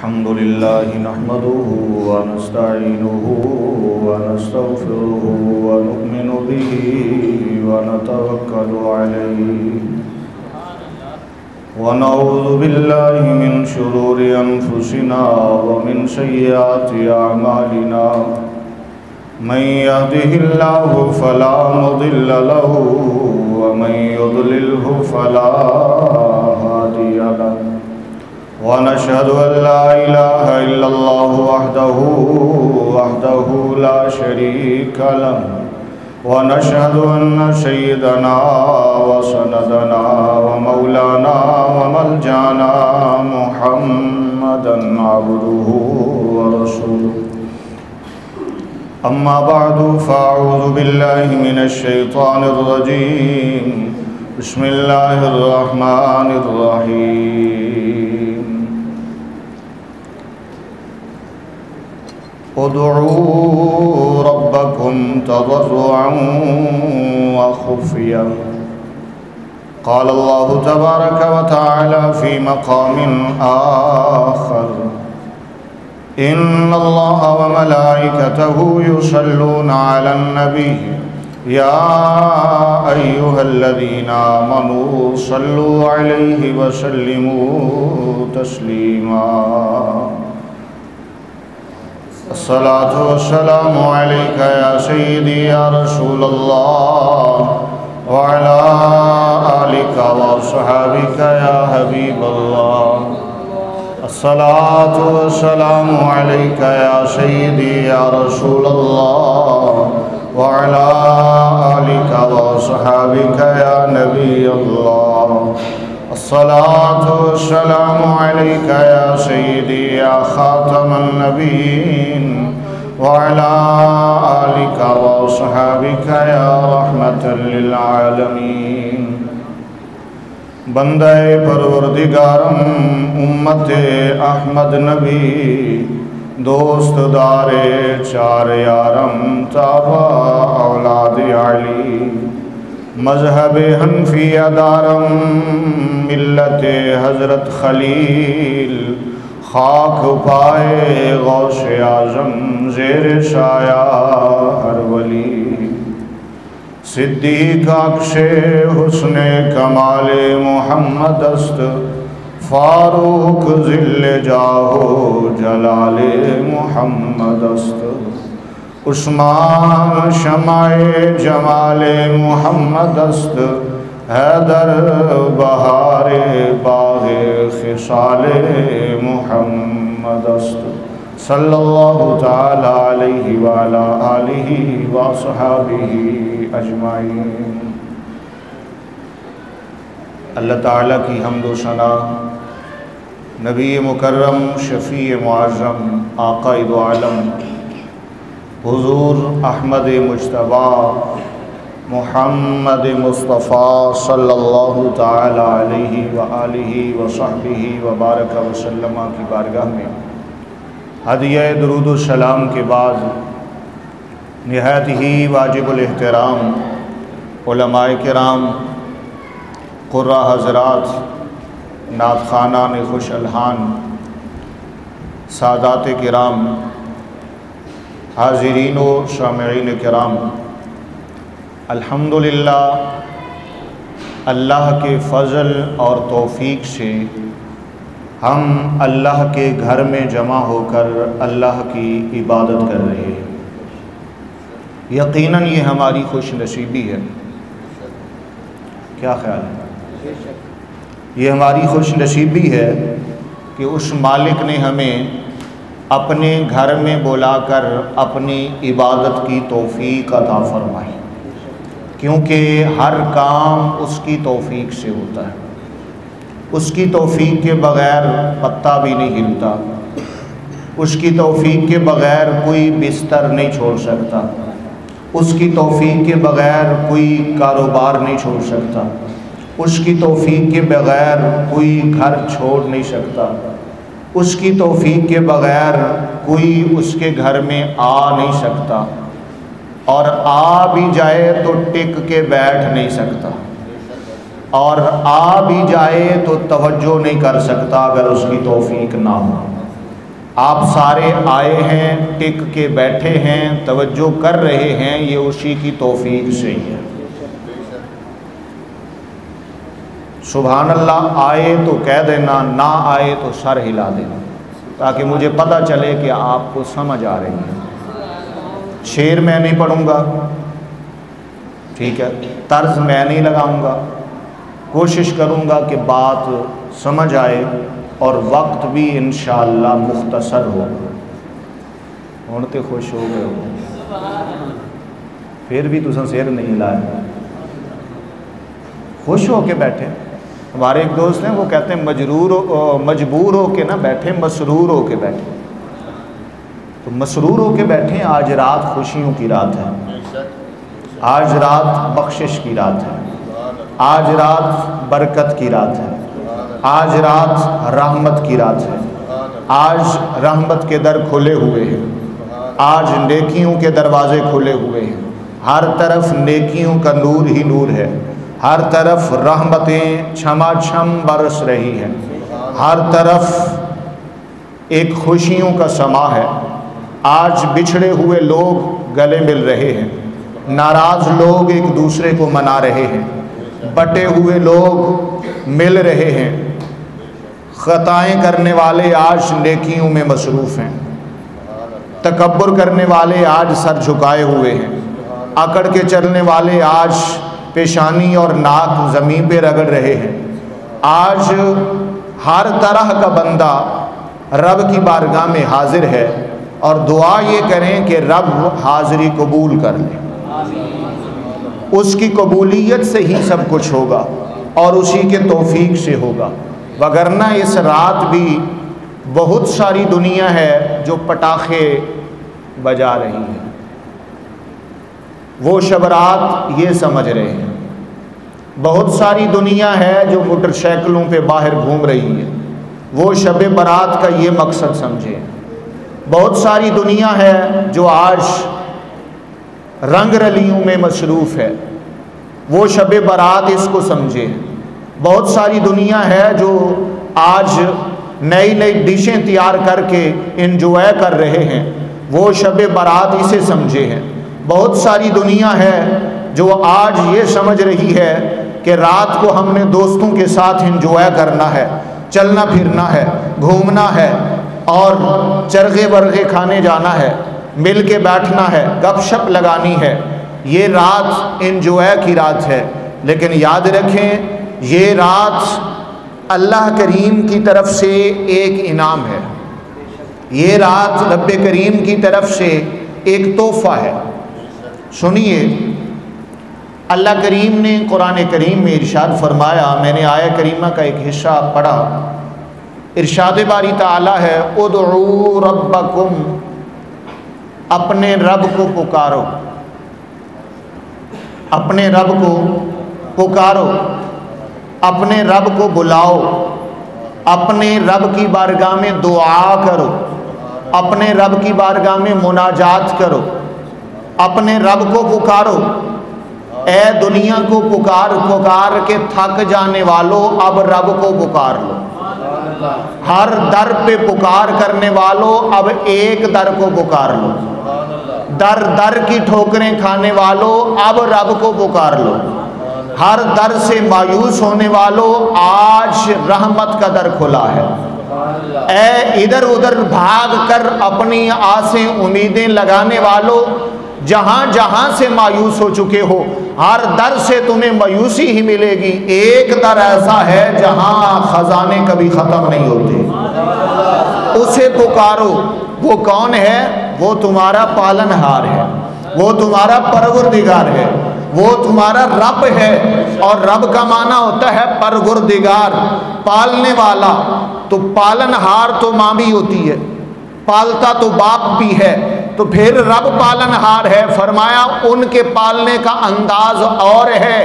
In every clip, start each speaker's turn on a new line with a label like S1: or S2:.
S1: الحمد لله نحمده ونستعينه ونستغفره ونؤمن به ونتوكل عليه ونعوذ بالله من شرور أنفسنا ومن سيئات أعمالنا من يهده الله فلا مضل له ومن يضلله فلا هادي له ونشهد أن لا إله إلا الله وحده لا شريك له ونشهد أن سيدنا وسندنا ومولانا وملجانا محمدا عبده ورسوله أما بعد فأعوذ بالله من الشيطان الرجيم بسم الله الرحمن الرحيم ادعوا ربكم تضرعا وخفيا قال الله تبارك وتعالى في مقام آخر إن الله وملائكته يصلون على النبي يا أيها الذين آمنوا صلوا عليه وسلموا تسليما الصلاة والسلام عليك يا سيدي يا رسول الله وعلى آلك وصحابك يا حبيب الله الصلاة والسلام عليك يا سيدي يا رسول الله وعلى آلك وصحابك يا نبي الله الصلاة والسلام عليك يا سيدي يا خاتم النبيين وعلى آلك وصحابك يا رحمة للعالمين بندہ پروردگارم امت احمد نبی دوست دار چار یارم تابع اولاد علی مذہب حنفیہ دارم ملت حضرت خلیل خاک پائے غوث اعظم زیر سایہ ہر ولی صدیق اکش حسن کمال محمد است فاروق ذل جاہو جلال محمد است عثمان شمع جمال محمد است حیدر بہار باغ خصال محمد است صلی اللہ تعالی علیہ وعلا آلہ وصحابہ اجمعین۔ اللہ تعالیٰ کی حمد و ثنا، نبی مکرم شفیع معظم آقا دو عالم حضور احمد مجتبیٰ محمد مصطفیٰ صلی اللہ تعالی علیہ وآلہ وصحبہ وبارک وسلم کی بارگاہ میں ہدیہ درود و سلام کے بعد نہایت ہی واجب الاحترام علماء کرام، قرہ حضرات، نعت خوانان خوش الحان، سادات کرام، حاضرین و سامعین کرام، الحمدللہ اللہ کے فضل اور توفیق سے ہم اللہ کے گھر میں جمع ہو کر اللہ کی عبادت کر رہے ہیں۔ یقیناً یہ ہماری خوش نصیبی ہے، کیا خیال ہے؟ یہ ہماری خوش نصیبی ہے کہ اس مالک نے ہمیں اپنے گھر میں بلا کر اپنی عبادت کی توفیق عطا فرمائی، کیونکہ ہر کام اس کی توفیق سے ہوتا ہے۔ اس کی توفیق کے بغیر پتا بھی نہیں ہلتا، اس کی توفیق کے بغیر کوئی بستر نہیں چھوڑ سکتا، اس کی توفیق کے بغیر کوئی کاروبار نہیں چھوڑ سکتا، اس کی توفیق کے بغیر کوئی گھر چھوڑ نہیں سکتا، اس کی توفیق کے بغیر کوئی اس کے گھر میں آ نہیں سکتا، اور آ بھی جائے تو ٹک کے بیٹھ نہیں سکتا، اور آ بھی جائے تو توجہ نہیں کر سکتا اگر اس کی توفیق نہ ہو۔ آپ سارے آئے ہیں، ٹک کے بیٹھے ہیں، توجہ کر رہے ہیں، یہ اسی کی توفیق سے ہی ہے۔ سبحان اللہ، آئے تو کہہ دینا، نہ آئے تو سر ہلا دینا، تاکہ مجھے پتہ چلے کہ آپ کو سمجھ آ رہی ہے۔ شعر میں نہیں پڑھوں گا، ٹھیک ہے، طرز میں نہیں لگاؤں گا، کوشش کروں گا کہ بات سمجھ آئے اور وقت بھی انشاءاللہ مختصر ہو۔ ہن تے خوش ہو گئے ہو، پھر بھی تساں سر نہیں لائے، خوش ہو کے بیٹھے۔ ہمارے ایک دوست ہیں، وہ کہتے ہیں مجبور ہو کے نہ بیٹھے، مسرور ہو کے بیٹھے۔ تو مسرور ہو کے بیٹھے، آج رات خوشیوں کی رات ہے، آج رات بخشش کی رات ہے، آج رات برکت کی رات ہے، آج رات رحمت کی رات ہے، آج رحمت کے در کھلے ہوئے ہیں، آج نیکیوں کے دروازے کھلے ہوئے ہیں، ہر طرف نیکیوں کا نور ہی نور ہے، ہر طرف رحمتیں چھما چھم برس رہی ہیں، ہر طرف ایک خوشیوں کا سما ہے۔ آج بچھڑے ہوئے لوگ گلے مل رہے ہیں، ناراض لوگ ایک دوسرے کو منا رہے ہیں، بٹے ہوئے لوگ مل رہے ہیں، خطائیں کرنے والے آج نیکیوں میں مصروف ہیں، تکبر کرنے والے آج سر جھکائے ہوئے ہیں، اکڑ کے چلنے والے آج پیشانی اور ناک زمین پہ رگڑ رہے ہیں۔ آج ہر طرح کا بندہ رب کی بارگاہ میں حاضر ہے، اور دعا یہ کریں کہ رب حاضری قبول کر لے۔ اس کی قبولیت سے ہی سب کچھ ہوگا اور اسی کے توفیق سے ہوگا، وگرنہ اس رات بھی بہت ساری دنیا ہے جو پٹاخے بجا رہی ہے، وہ شب رات یہ سمجھ رہے ہیں۔ بہت ساری دنیا ہے جو موٹر سائیکلوں پہ باہر گھوم رہی ہے، وہ شب برات کا یہ مقصد سمجھے۔ بہت ساری دنیا ہے جو آج رنگ رلیوں میں مصروف ہے، وہ شب برات اس کو سمجھے۔ بہت ساری دنیا ہے جو آج نئی نئی ڈشیں تیار کر کے انجوائے کر رہے ہیں، وہ شب برات اسے سمجھے ہیں۔ بہت ساری دنیا ہے جو آج یہ سمجھ رہی ہے کہ رات کو ہم نے دوستوں کے ساتھ انجوائے کرنا ہے، چلنا پھرنا ہے، گھومنا ہے، اور چرغے ورغے کھانے جانا ہے، مل کے بیٹھنا ہے، گپ شپ لگانی ہے۔ یہ رات انجوائے کی رات ہے، لیکن یاد رکھیں یہ رات اللہ کریم کی طرف سے ایک انعام ہے، یہ رات رب کریم کی طرف سے ایک تحفہ ہے۔ سنیے، اللہ کریم نے قرآن کریم میں ارشاد فرمایا، میں نے آیہ کریمہ کا ایک حصہ پڑھا، ارشاد باری تعالیٰ ہے، ادعو ربکم، اپنے رب کو پکارو، اپنے رب کو پکارو، اپنے رب کو بلاؤ، اپنے رب کی بارگاہ میں دعا کرو، اپنے رب کی بارگاہ میں مناجات کرو، اپنے رب کو پکارو۔ اے دنیا کو پکار پکار کے تھک جانے والوں، اب رب کو پکار لو۔ ہر در پہ پکار کرنے والوں، اب ایک در کو پکار لو۔ در در کی ٹھوکریں کھانے والوں، اب رب کو پکار لو۔ ہر در سے مایوس ہونے والوں، آج رحمت کا در کھلا ہے۔ اے ادھر ادھر بھاگ کر اپنی آسیں امیدیں لگانے والوں، جہاں جہاں سے مایوس ہو چکے ہو، ہر در سے تمہیں مایوسی ہی ملے گی۔ ایک در ایسا ہے جہاں خزانے کبھی ختم نہیں ہوتے، اسے پکارو۔ وہ کون ہے؟ وہ تمہارا پالنہار ہے، وہ تمہارا پروردگار ہے، وہ تمہارا رب ہے۔ اور رب کا معنی ہوتا ہے پروردگار، پالنے والا۔ تو پالنہار تو ماں بھی ہوتی ہے، پالتا تو باپ بھی ہے، تو پھر رب پالنہار ہے۔ فرمایا ان کے پالنے کا انداز اور ہے،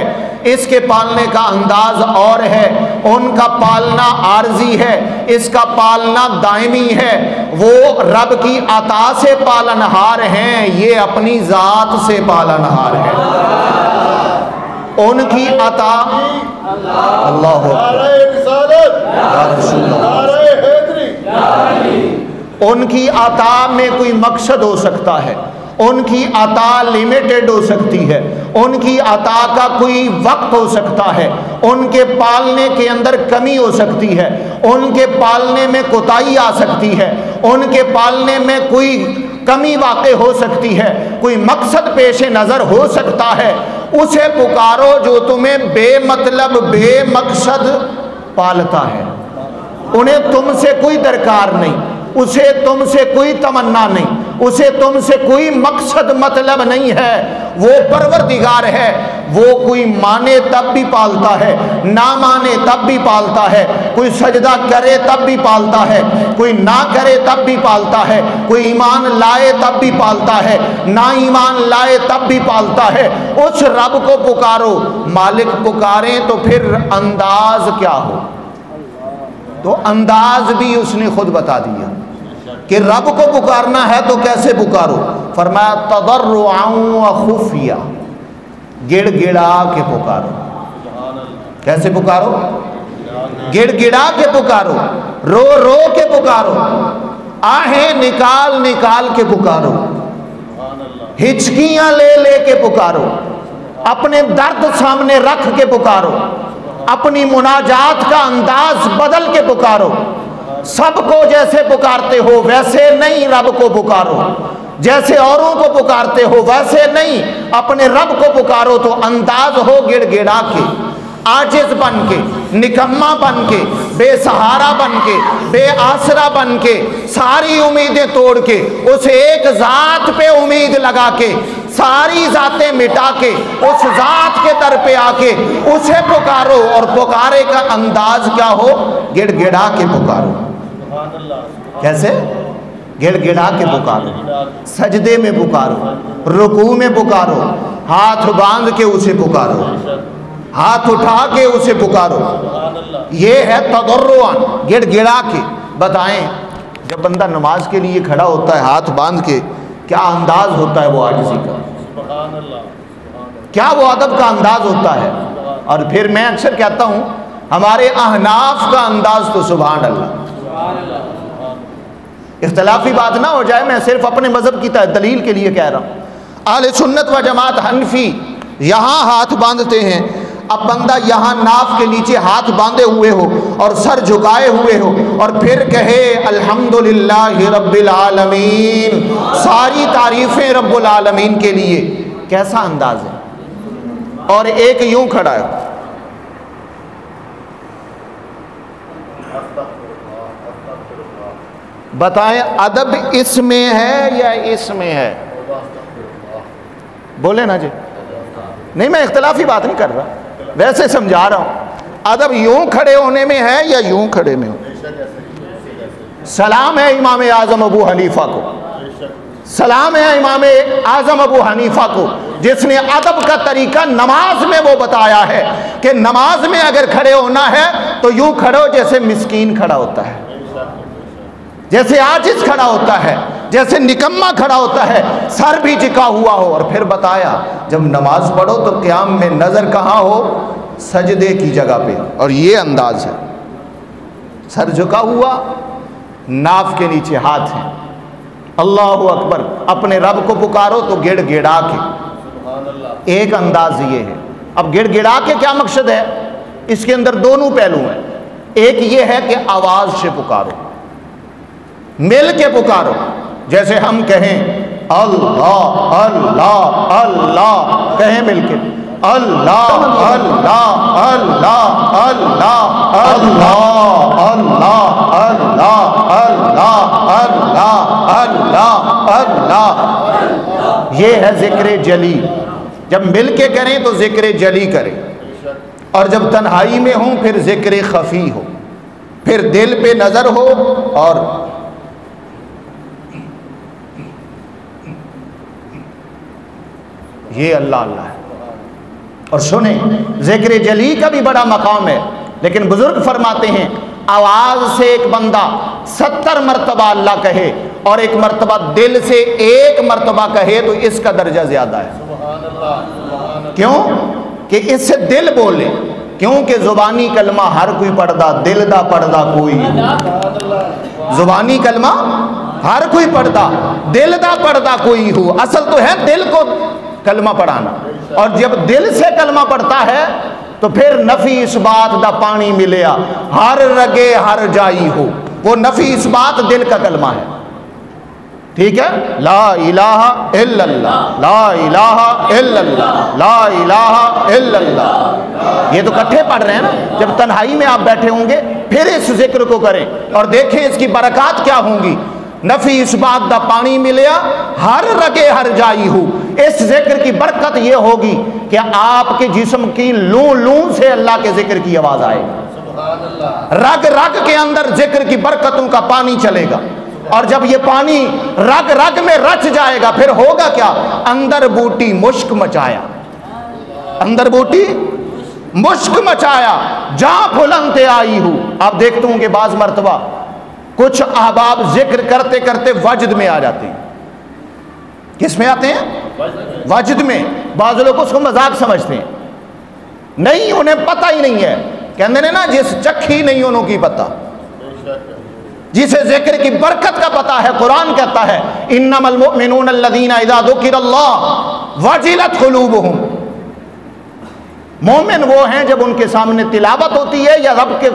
S1: اس کے پالنے کا انداز اور ہے۔ ان کا پالنا عارضی ہے، اس کا پالنا دائمی ہے۔ وہ رب کی عطا سے پالنہار ہیں، یہ اپنی ذات سے پالنہار ہے۔ ان کی عطا اللہ ان کی عطا میں کوئی مقصد ہو سکتا ہے، ان کی عطا لیمیٹڈ ہو سکتی ہے، ان کی عطا کا کوئی وقت ہو سکتا ہے، ان کے پالنے کے اندر کمی ہو سکتی ہے، ان کے پالنے میں کوتاہی آ سکتی ہے، ان کے پالنے میں کوئی کمی واقع ہو سکتی ہے، کوئی مقصد پیش نظر ہو سکتا ہے۔ اسے پکارو جو تمہیں بے مطلب بے مقصد پالتا ہے، انہیں تم سے کوئی درکار نہیں، اسے تم سے کوئی تمنا نہیں، اسے تم سے کوئی مقصد مطلب نہیں ہے، وہ پروردگار ہے، وہ کوئی مانے تب بھی پالتا ہے، نہ مانے تب بھی پالتا ہے، کوئی سجدہ کرے تب بھی پالتا ہے، کوئی نہ کرے تب بھی پالتا ہے، کوئی ایمان لائے تب بھی پالتا ہے، نہ ایمان لائے تب بھی پالتا ہے۔ اس رب کو پکارو۔ مالک پکاریں تو پھر انداز کیا ہو؟ تو انداز بھی اس نے خود بتا دیا کہ رب کو پکارنا ہے تو کیسے پکارو۔ فرمایا تضرعا و خفیہ، گڑ گڑا کے پکارو۔ کیسے پکارو؟ گڑ گڑا کے پکارو، رو رو کے پکارو، آہیں نکال نکال کے پکارو، ہچکیاں لے لے کے پکارو، اپنے درد سامنے رکھ کے پکارو، اپنی مناجات کا انداز بدل کے پکارو۔ سب کو جیسے پکارتے ہو ویسے نہیں رب کو پکارو، جیسے اوروں کو پکارتے ہو ویسے نہیں، اپنے رب کو پکارو تو انداز ہو گڑ گڑا کے، عاجز بن کے، نکما بن کے، بے سہارا بن کے، بے آسرا بن کے، ساری امیدیں توڑ کے، اس ایک ذات پہ امید لگا کے، ساری ذاتیں مٹا کے اس ذات کے در پہ آ کے اسے پکارو، اور پکارے کا انداز کیا ہو؟ گڑ گڑا کے پکارو۔ کیسے؟ گڑ گڑا کے پکارو، سجدے میں پکارو، رکوع میں پکارو، ہاتھ باندھ کے اسے پکارو، ہاتھ اٹھا کے اسے پکارو۔ یہ ہے تضرعا، گڑ گڑا کے۔ بتائیں جب بندہ نماز کے لیے کھڑا ہوتا ہے ہاتھ باندھ کے، کیا انداز ہوتا ہے وہ عاجزی کا، کیا وہ ادب کا انداز ہوتا ہے۔ اور پھر میں اکثر کہتا ہوں ہمارے احناف کا انداز تو سبحان اللہ، اختلافی بات نہ ہو جائے، میں صرف اپنے مذہب کی دلیل کے لیے کہہ رہا ہوں۔ اہل سنت و جماعت حنفی یہاں ہاتھ باندھتے ہیں، اب بندہ یہاں ناف کے نیچے ہاتھ باندھے ہوئے ہو اور سر جھکائے ہوئے ہو اور پھر کہے الحمدللہ رب العالمین، ساری تعریفیں رب العالمین کے لیے، کیسا انداز ہے۔ اور ایک یوں کھڑا ہے، بتائیں ادب اس میں ہے یا اس میں ہے؟ بولے نا جی، نہیں میں اختلافی بات نہیں کر رہا، ویسے سمجھا رہا ہوں۔ ادب یوں کھڑے ہونے میں ہے یا یوں کھڑے میں ہو؟ سلام ہے امام اعظم ابو حنیفہ کو، سلام ہے امام اعظم ابو حنیفہ کو، جس نے ادب کا طریقہ نماز میں وہ بتایا ہے کہ نماز میں اگر کھڑے ہونا ہے تو یوں کھڑو جیسے مسکین کھڑا ہوتا ہے، جیسے عاجز کھڑا ہوتا ہے، جیسے نکما کھڑا ہوتا ہے، سر بھی جھکا ہوا ہو۔ اور پھر بتایا جب نماز پڑھو تو قیام میں نظر کہاں ہو؟ سجدے کی جگہ پہ، اور یہ انداز ہے، سر جھکا ہوا، ناف کے نیچے ہاتھ ہیں، اللہ اکبر۔ اپنے رب کو پکارو تو گڑ گڑا کے، ایک انداز یہ ہے۔ اب گڑ گڑا کے کیا مقصد ہے؟ اس کے اندر دونوں پہلو ہیں، ایک یہ ہے کہ آواز سے پکارو، مل کے پکارو، جیسے ہم کہیں اللہ اللہ اللہ، کہیں مل کے اللہ اللہ اللہ اللہ اللہ اللہ اللہ اللہ اللہ اللہ، یہ ہے ذکر جلی۔ جب مل کے کریں تو ذکر جلی کریں، اور جب تنہائی میں ہوں پھر ذکر خفی ہو، پھر دل پہ نظر ہو۔ اور یہ اللہ اللہ ہے۔ اور سنیں ذکر جلی کا بھی بڑا مقام ہے، لیکن بزرگ فرماتے ہیں آواز سے ایک بندہ 70 مرتبہ اللہ کہے اور ایک مرتبہ دل سے ایک مرتبہ کہے تو اس کا درجہ زیادہ ہے۔ کیوں کہ اس سے دل بولے، کیونکہ زبانی کلمہ ہر کوئی پڑھدا، دل دا پڑھدا کوئی۔ زبانی کلمہ ہر کوئی پڑھتا دل دا پڑھتا کوئی ہو. اصل تو ہے دل کو کلمہ پڑھانا, اور جب دل سے کلمہ پڑھتا ہے تو پھر نفی اس بات دا پانی ملیا ہر رگے ہر جائی ہو. وہ نفی اس بات دل کا کلمہ ہے. ٹھیک ہے, لا الہ الا اللہ, لا الہ الا اللہ, لا الہ الا اللہ. یہ تو کٹھے پڑھ رہے ہیں نا. جب تنہائی میں آپ بیٹھے ہوں گے پھر اس ذکر کو کریں اور دیکھیں اس کی برکات کیا ہوں گی. نفی اس بات دا پانی ملیا ہر رگے ہر جائی ہو. اس ذکر کی برکت یہ ہوگی کہ آپ کے جسم کی لوں لوں سے اللہ کے ذکر کی آواز آئے گی. رگ رگ کے اندر ذکر کی برکتوں کا پانی چلے گا, اور جب یہ پانی رگ رگ میں رچ جائے گا پھر ہوگا کیا, اندر بوٹی مشک مچایا, اندر بوٹی مشک مچایا جہاں پھلنتے آئی ہوں. آپ دیکھتے ہوں کہ بعض مرتبہ کچھ احباب ذکر کرتے کرتے وجد میں آ جاتے ہیں. کس میں آتے ہیں؟ وجد میں. بعض لوگ اس کو مذاق سمجھتے ہیں, نہیں انہیں پتہ ہی نہیں ہے. کہتے ہیں نا جس چکھی نہیں انہوں کی پتہ, جسے ذکر کی برکت کا پتہ ہے. قرآن کہتا ہے انما المؤمنون الذین اذا ذکر اللہ وجلت قلوبہم. مومن وہ ہیں جب ان کے سامنے تلاوت ہوتی ہے یا رب کے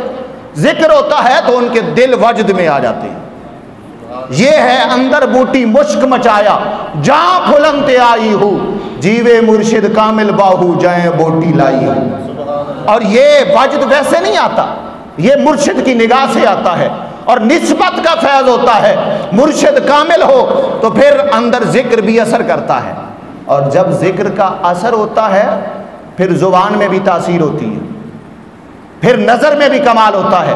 S1: ذکر ہوتا ہے تو ان کے دل وجد میں آ جاتے ہیں. یہ ہے اندر بوٹی مشک مچایا جہاں پھلنتے آئی ہو, جیوے مرشد کامل باہو جائیں بوٹی لائی ہو. اور یہ وجد ویسے نہیں آتا, یہ مرشد کی نگاہ سے آتا ہے اور نسبت کا فیض ہوتا ہے. مرشد کامل ہو تو پھر اندر ذکر بھی اثر کرتا ہے, اور جب ذکر کا اثر ہوتا ہے پھر زبان میں بھی تاثیر ہوتی ہے, پھر نظر میں بھی کمال ہوتا ہے,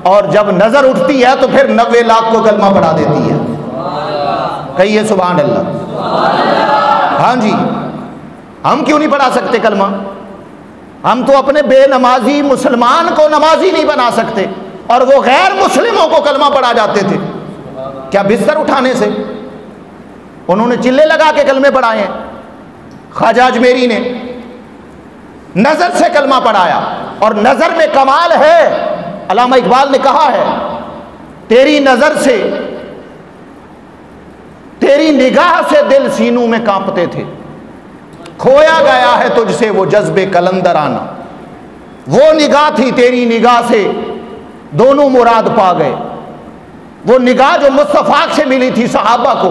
S1: اور جب نظر اٹھتی ہے تو پھر 90 لاکھ کو کلمہ پڑھا دیتی ہے. کہیے سبحان اللہ. ہاں جی, ہم کیوں نہیں پڑھا سکتے کلمہ؟ ہم تو اپنے بے نمازی مسلمان کو نمازی نہیں بنا سکتے, اور وہ غیر مسلموں کو کلمہ پڑھا جاتے تھے. کیا بستر اٹھانے سے؟ انہوں نے چلے لگا کے کلمے پڑھائے ہیں. خواجہ اجمیری نے نظر سے کلمہ پڑھایا, اور نظر میں کمال ہے. علامہ اقبال نے کہا ہے تیری نظر سے, تیری نگاہ سے دل سینوں میں کانپتے تھے. کھویا گیا ہے تجھ سے وہ جذب کلندر آنا. وہ نگاہ تھی تیری نگاہ سے دونوں مراد پا گئے. وہ نگاہ جو مصطفیٰ سے ملی تھی صحابہ کو,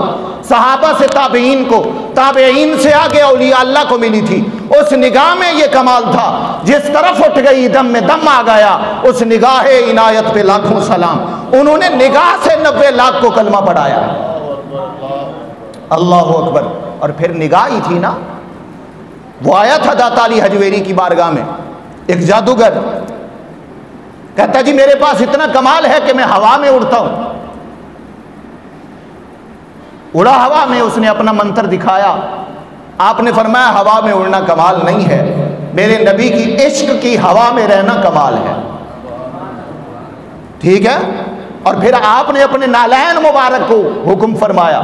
S1: صحابہ سے تابعین کو, تابعین سے آگے اولیاء اللہ کو ملی تھی, اس نگاہ میں یہ کمال تھا. جس طرف اٹھ گئی دم میں دم آ گیا, اس نگاہ عنایت پہ لاکھوں سلام. انہوں نے نگاہ سے 90 لاکھ کو کلمہ پڑھایا. اللہ اکبر. اور پھر نگاہ ہی تھی نا. وہ آیا تھا داتا علی حجویری کی بارگاہ میں ایک جادوگر, کہتا جی میرے پاس اتنا کمال ہے کہ میں ہوا میں اڑتا ہوں. اڑا ہوا میں, اس نے اپنا منتر دکھایا. آپ نے فرمایا ہوا میں اڑنا کمال نہیں ہے, میرے نبی کی عشق کی ہوا میں رہنا کمال ہے. ٹھیک ہے. اور پھر آپ نے اپنے نالین مبارک کو حکم فرمایا,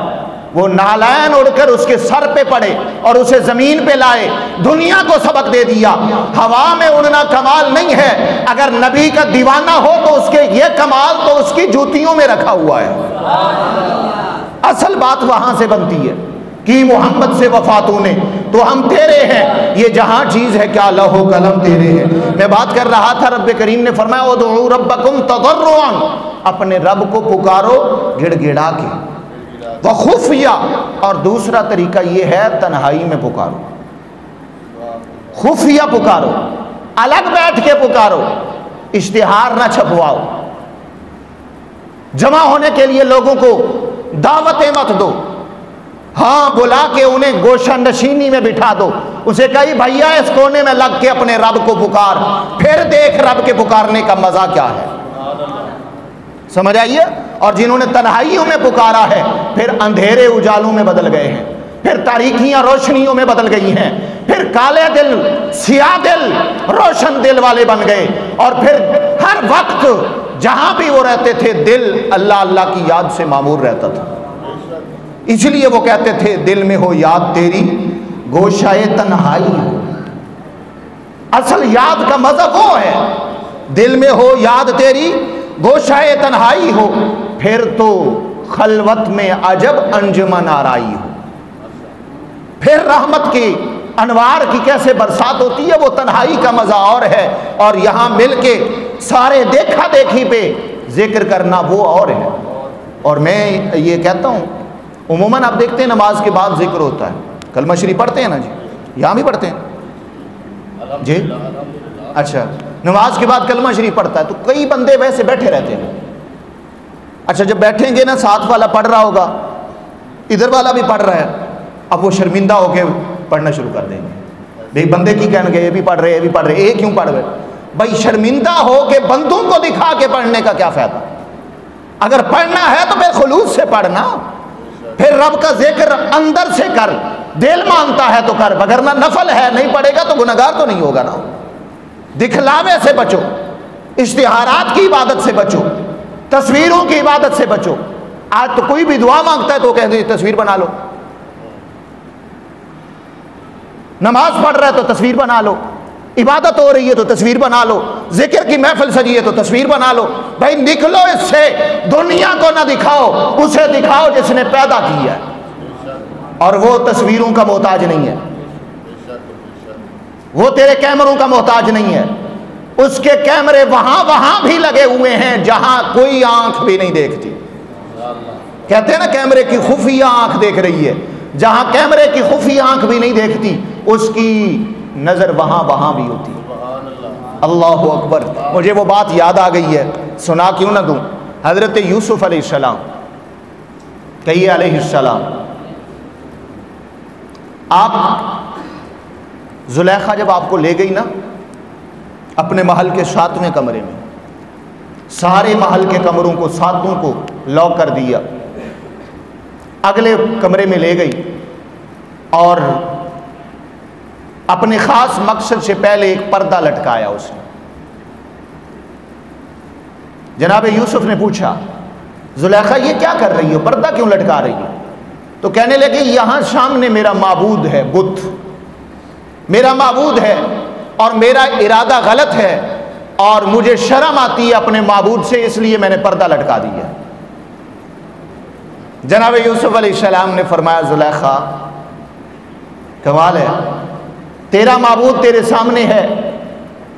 S1: وہ نالین اڑ کر اس کے سر پہ پڑے اور اسے زمین پہ لائے, دنیا کو سبق دے دیا. ہوا میں اڑنا کمال نہیں ہے. اگر نبی کا دیوانہ ہو تو اس کے یہ کمال تو اس کی جوتیوں میں رکھا ہوا ہے. اصل بات وہاں سے بنتی ہے کہ محمد سے وفاتوں نے تو ہم تیرے ہیں, یہ جہاں چیز ہے کیا لوح و قلم تیرے ہیں. میں بات کر رہا تھا, رب کریم نے فرمایا ادعوا ربکم تضرعا, اپنے رب کو پکارو گڑ گڑا کے, وخفیہ, اور دوسرا طریقہ یہ ہے تنہائی میں پکارو, خفیہ پکارو, الگ بیٹھ کے پکارو, اشتہار نہ چھپواؤ. جمع ہونے کے لیے لوگوں کو دعوتیں مت دو, ہاں بلا کے انہیں گوشہ نشینی میں بٹھا دو, اسے کہی بھیا اس کونے میں لگ کے اپنے رب کو پکار, پھر دیکھ رب کے پکارنے کا مزہ کیا ہے. سمجھ آئیے. اور جنہوں نے تنہائیوں میں پکارا ہے پھر اندھیرے اجالوں میں بدل گئے ہیں, پھر تاریکیاں روشنیوں میں بدل گئی ہیں, پھر کالے دل سیاہ دل روشن دل والے بن گئے, اور پھر ہر وقت جہاں بھی وہ رہتے تھے دل اللہ اللہ کی یاد سے معمور رہتا تھا. اس لیے وہ کہتے تھے دل میں ہو یاد تیری گوشائے تنہائی ہو. اصل یاد کا مذہب وہ ہے, دل میں ہو یاد تیری گوشائے تنہائی ہو, پھر تو خلوت میں عجب انجمن آرائی ہو۔ پھر رحمت کی انوار کی کیسے برسات ہوتی ہے، وہ تنہائی کا مزہ اور ہے، اور یہاں مل کے سارے دیکھا دیکھی پہ ذکر کرنا وہ اور ہے۔ اور میں یہ کہتا ہوں عموماً آپ دیکھتے ہیں نماز کے بعد ذکر ہوتا ہے، کلمہ شریف پڑھتے ہیں نا جی، یہاں بھی پڑھتے ہیں جی، اچھا نماز کے بعد کلمہ شریف پڑھتا ہے تو کئی بندے ویسے بیٹھے رہتے ہیں۔ اچھا جب بیٹھیں گے نا، ساتھ والا پڑھ رہا ہوگا، ادھر والا بھی پڑھ رہا ہے، اب وہ شرمندہ ہو کے پڑھنا شروع کر دیں گے، بھئی بندے کی کہنے گے یہ بھی پڑھ رہے یہ بھی پڑھ رہے، یہ کیوں پڑھ رہے؟ بھائی شرمندہ ہو کے بندوں کو دکھا کے پڑھنے کا کیا فائدہ؟ اگر پڑھنا ہے تو پھر خلوص سے پڑھنا، پھر رب کا ذکر اندر سے کر، دل مانتا ہے تو کر، وگرنہ نفل ہے نہیں پڑھے گا تو گنہگار تو نہیں ہوگا نا۔ دکھلاوے سے بچو، اشتہارات کی عبادت سے بچو، تصویروں کی عبادت سے بچو۔ آج تو کوئی بھی دعا مانگتا ہے تو کہتے ہیں تصویر بنا لو، نماز پڑھ رہا ہے تو تصویر بنا لو، عبادت ہو رہی ہے تو تصویر بنا لو، ذکر کی محفل سجی ہے تو تصویر بنا لو۔ بھائی نکلو اس سے، دنیا کو نہ دکھاؤ، اسے دکھاؤ جس نے پیدا کیا ہے، اور وہ تصویروں کا محتاج نہیں ہے، وہ تیرے کیمروں کا محتاج نہیں ہے، اس کے کیمرے وہاں بھی لگے ہوئے ہیں جہاں کوئی آنکھ بھی نہیں دیکھتی۔ کہتے ہیں نا کیمرے کی خفیہ آنکھ دیکھ رہی ہے، جہاں کیمرے کی خفیہ آنکھ بھی نہیں دیکھتی اس کی نظر وہاں بھی ہوتی ہے۔ اللہ اکبر۔ مجھے وہ بات یاد آ گئی ہے، سنا کیوں نہ دوں۔ حضرت یوسف علیہ السلام، کہیے علیہ السلام، آپ زلیخا جب آپ کو لے گئی نا اپنے محل کے 7ویں کمرے میں، سارے محل کے کمروں کو 7 کو لاک کر دیا، اگلے کمرے میں لے گئی اور اپنے خاص مقصد سے پہلے ایک پردہ لٹکایا اس نے۔ جناب یوسف نے پوچھا زلیخا یہ کیا کر رہی ہو، پردہ کیوں لٹکا رہی ہو؟ تو کہنے لگے یہاں سامنے میرا معبود ہے، بت میرا معبود ہے اور میرا ارادہ غلط ہے اور مجھے شرم آتی ہے اپنے معبود سے، اس لیے میں نے پردہ لٹکا دیا۔ جناب یوسف علیہ السلام نے فرمایا زلیخا کمال ہے، تیرا معبود تیرے سامنے ہے،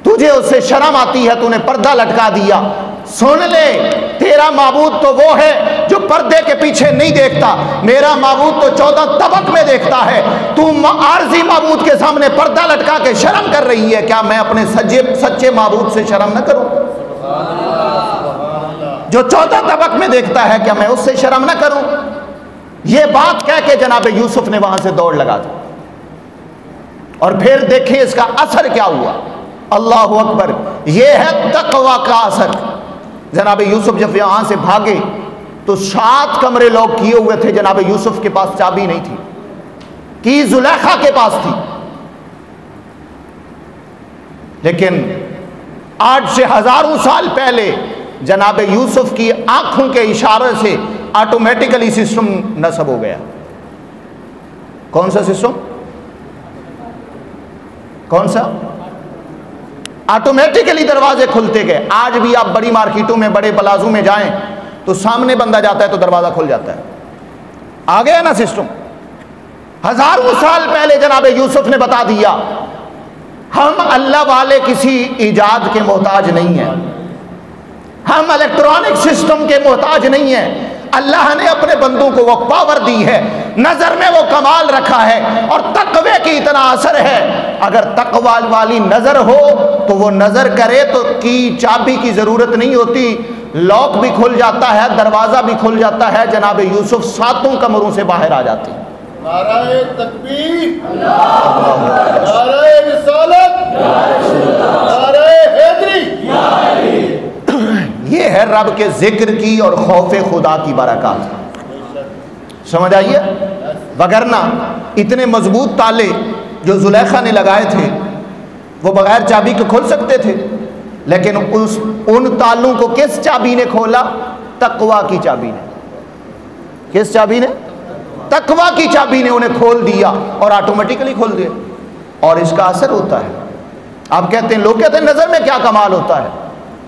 S1: تجھے اس سے شرم آتی ہے، تو نے پردہ لٹکا دیا۔ سن لے، تیرا معبود تو وہ ہے جو پردے کے پیچھے نہیں دیکھتا، میرا معبود تو 14 طبق میں دیکھتا ہے۔ تو عارضی معبود کے سامنے پردہ لٹکا کے شرم کر رہی ہے، کیا میں اپنے سچے معبود سے شرم نہ کروں؟ جو 14 طبق میں دیکھتا ہے، کیا میں اس سے شرم نہ کروں؟ یہ بات کہہ کے جناب یوسف نے وہاں سے دوڑ لگا دی، اور پھر دیکھیں اس کا اثر کیا ہوا۔ اللہ اکبر، یہ ہے تقوی کا اثر۔ جناب یوسف جب یہاں سے بھاگے تو 7 کمرے لاک کیے ہوئے تھے، جناب یوسف کے پاس چابی نہیں تھی، کی زلیخا کے پاس تھی، لیکن آج سے ہزاروں سال پہلے جناب یوسف کی آنکھوں کے اشارے سے آٹومیٹیکلی سسٹم نصب ہو گیا۔ کون سا سسٹم؟ کون سا؟ آٹومیٹیکلی دروازے کھلتے گئے۔ آج بھی آپ بڑی مارکیٹوں میں، بڑے پلازوں میں جائیں تو سامنے بندہ جاتا ہے تو دروازہ کھل جاتا ہے، آ گیا نا سسٹم۔ ہزاروں سال پہلے جناب یوسف نے بتا دیا ہم اللہ والے کسی ایجاد کے محتاج نہیں ہیں، ہم الیکٹرانک سسٹم کے محتاج نہیں ہیں۔ اللہ نے اپنے بندوں کو وہ پاور دی ہے، نظر میں وہ کمال رکھا ہے، اور تقوی کی اتنا اثر ہے۔ اگر تقوی والی نظر ہو تو وہ نظر کرے تو کی چابی کی ضرورت نہیں ہوتی، لاک بھی کھل جاتا ہے، دروازہ بھی کھل جاتا ہے۔ جناب یوسف 7 کمروں سے باہر آ جاتے ہیں۔
S2: نعرہ تکبیر، نعرہ رسالت، نعرہ حیدری۔
S1: یہ ہے رب کے ذکر کی اور خوف خدا کی برکات، سمجھ آئیے؟ وگرنہ اتنے مضبوط تالے جو زلیخا نے لگائے تھے وہ بغیر چابی کے کھل سکتے تھے، لیکن ان تالوں کو کس چابی نے کھولا؟ تقوی کی چابی نے۔ کس چابی نے؟ تقوی کی چابی نے انہیں کھول دیا، اور آٹومیٹیکلی کھول دیا، اور اس کا اثر ہوتا ہے۔ آپ کہتے ہیں، لوگ کہتے ہیں نظر میں کیا کمال ہوتا ہے؟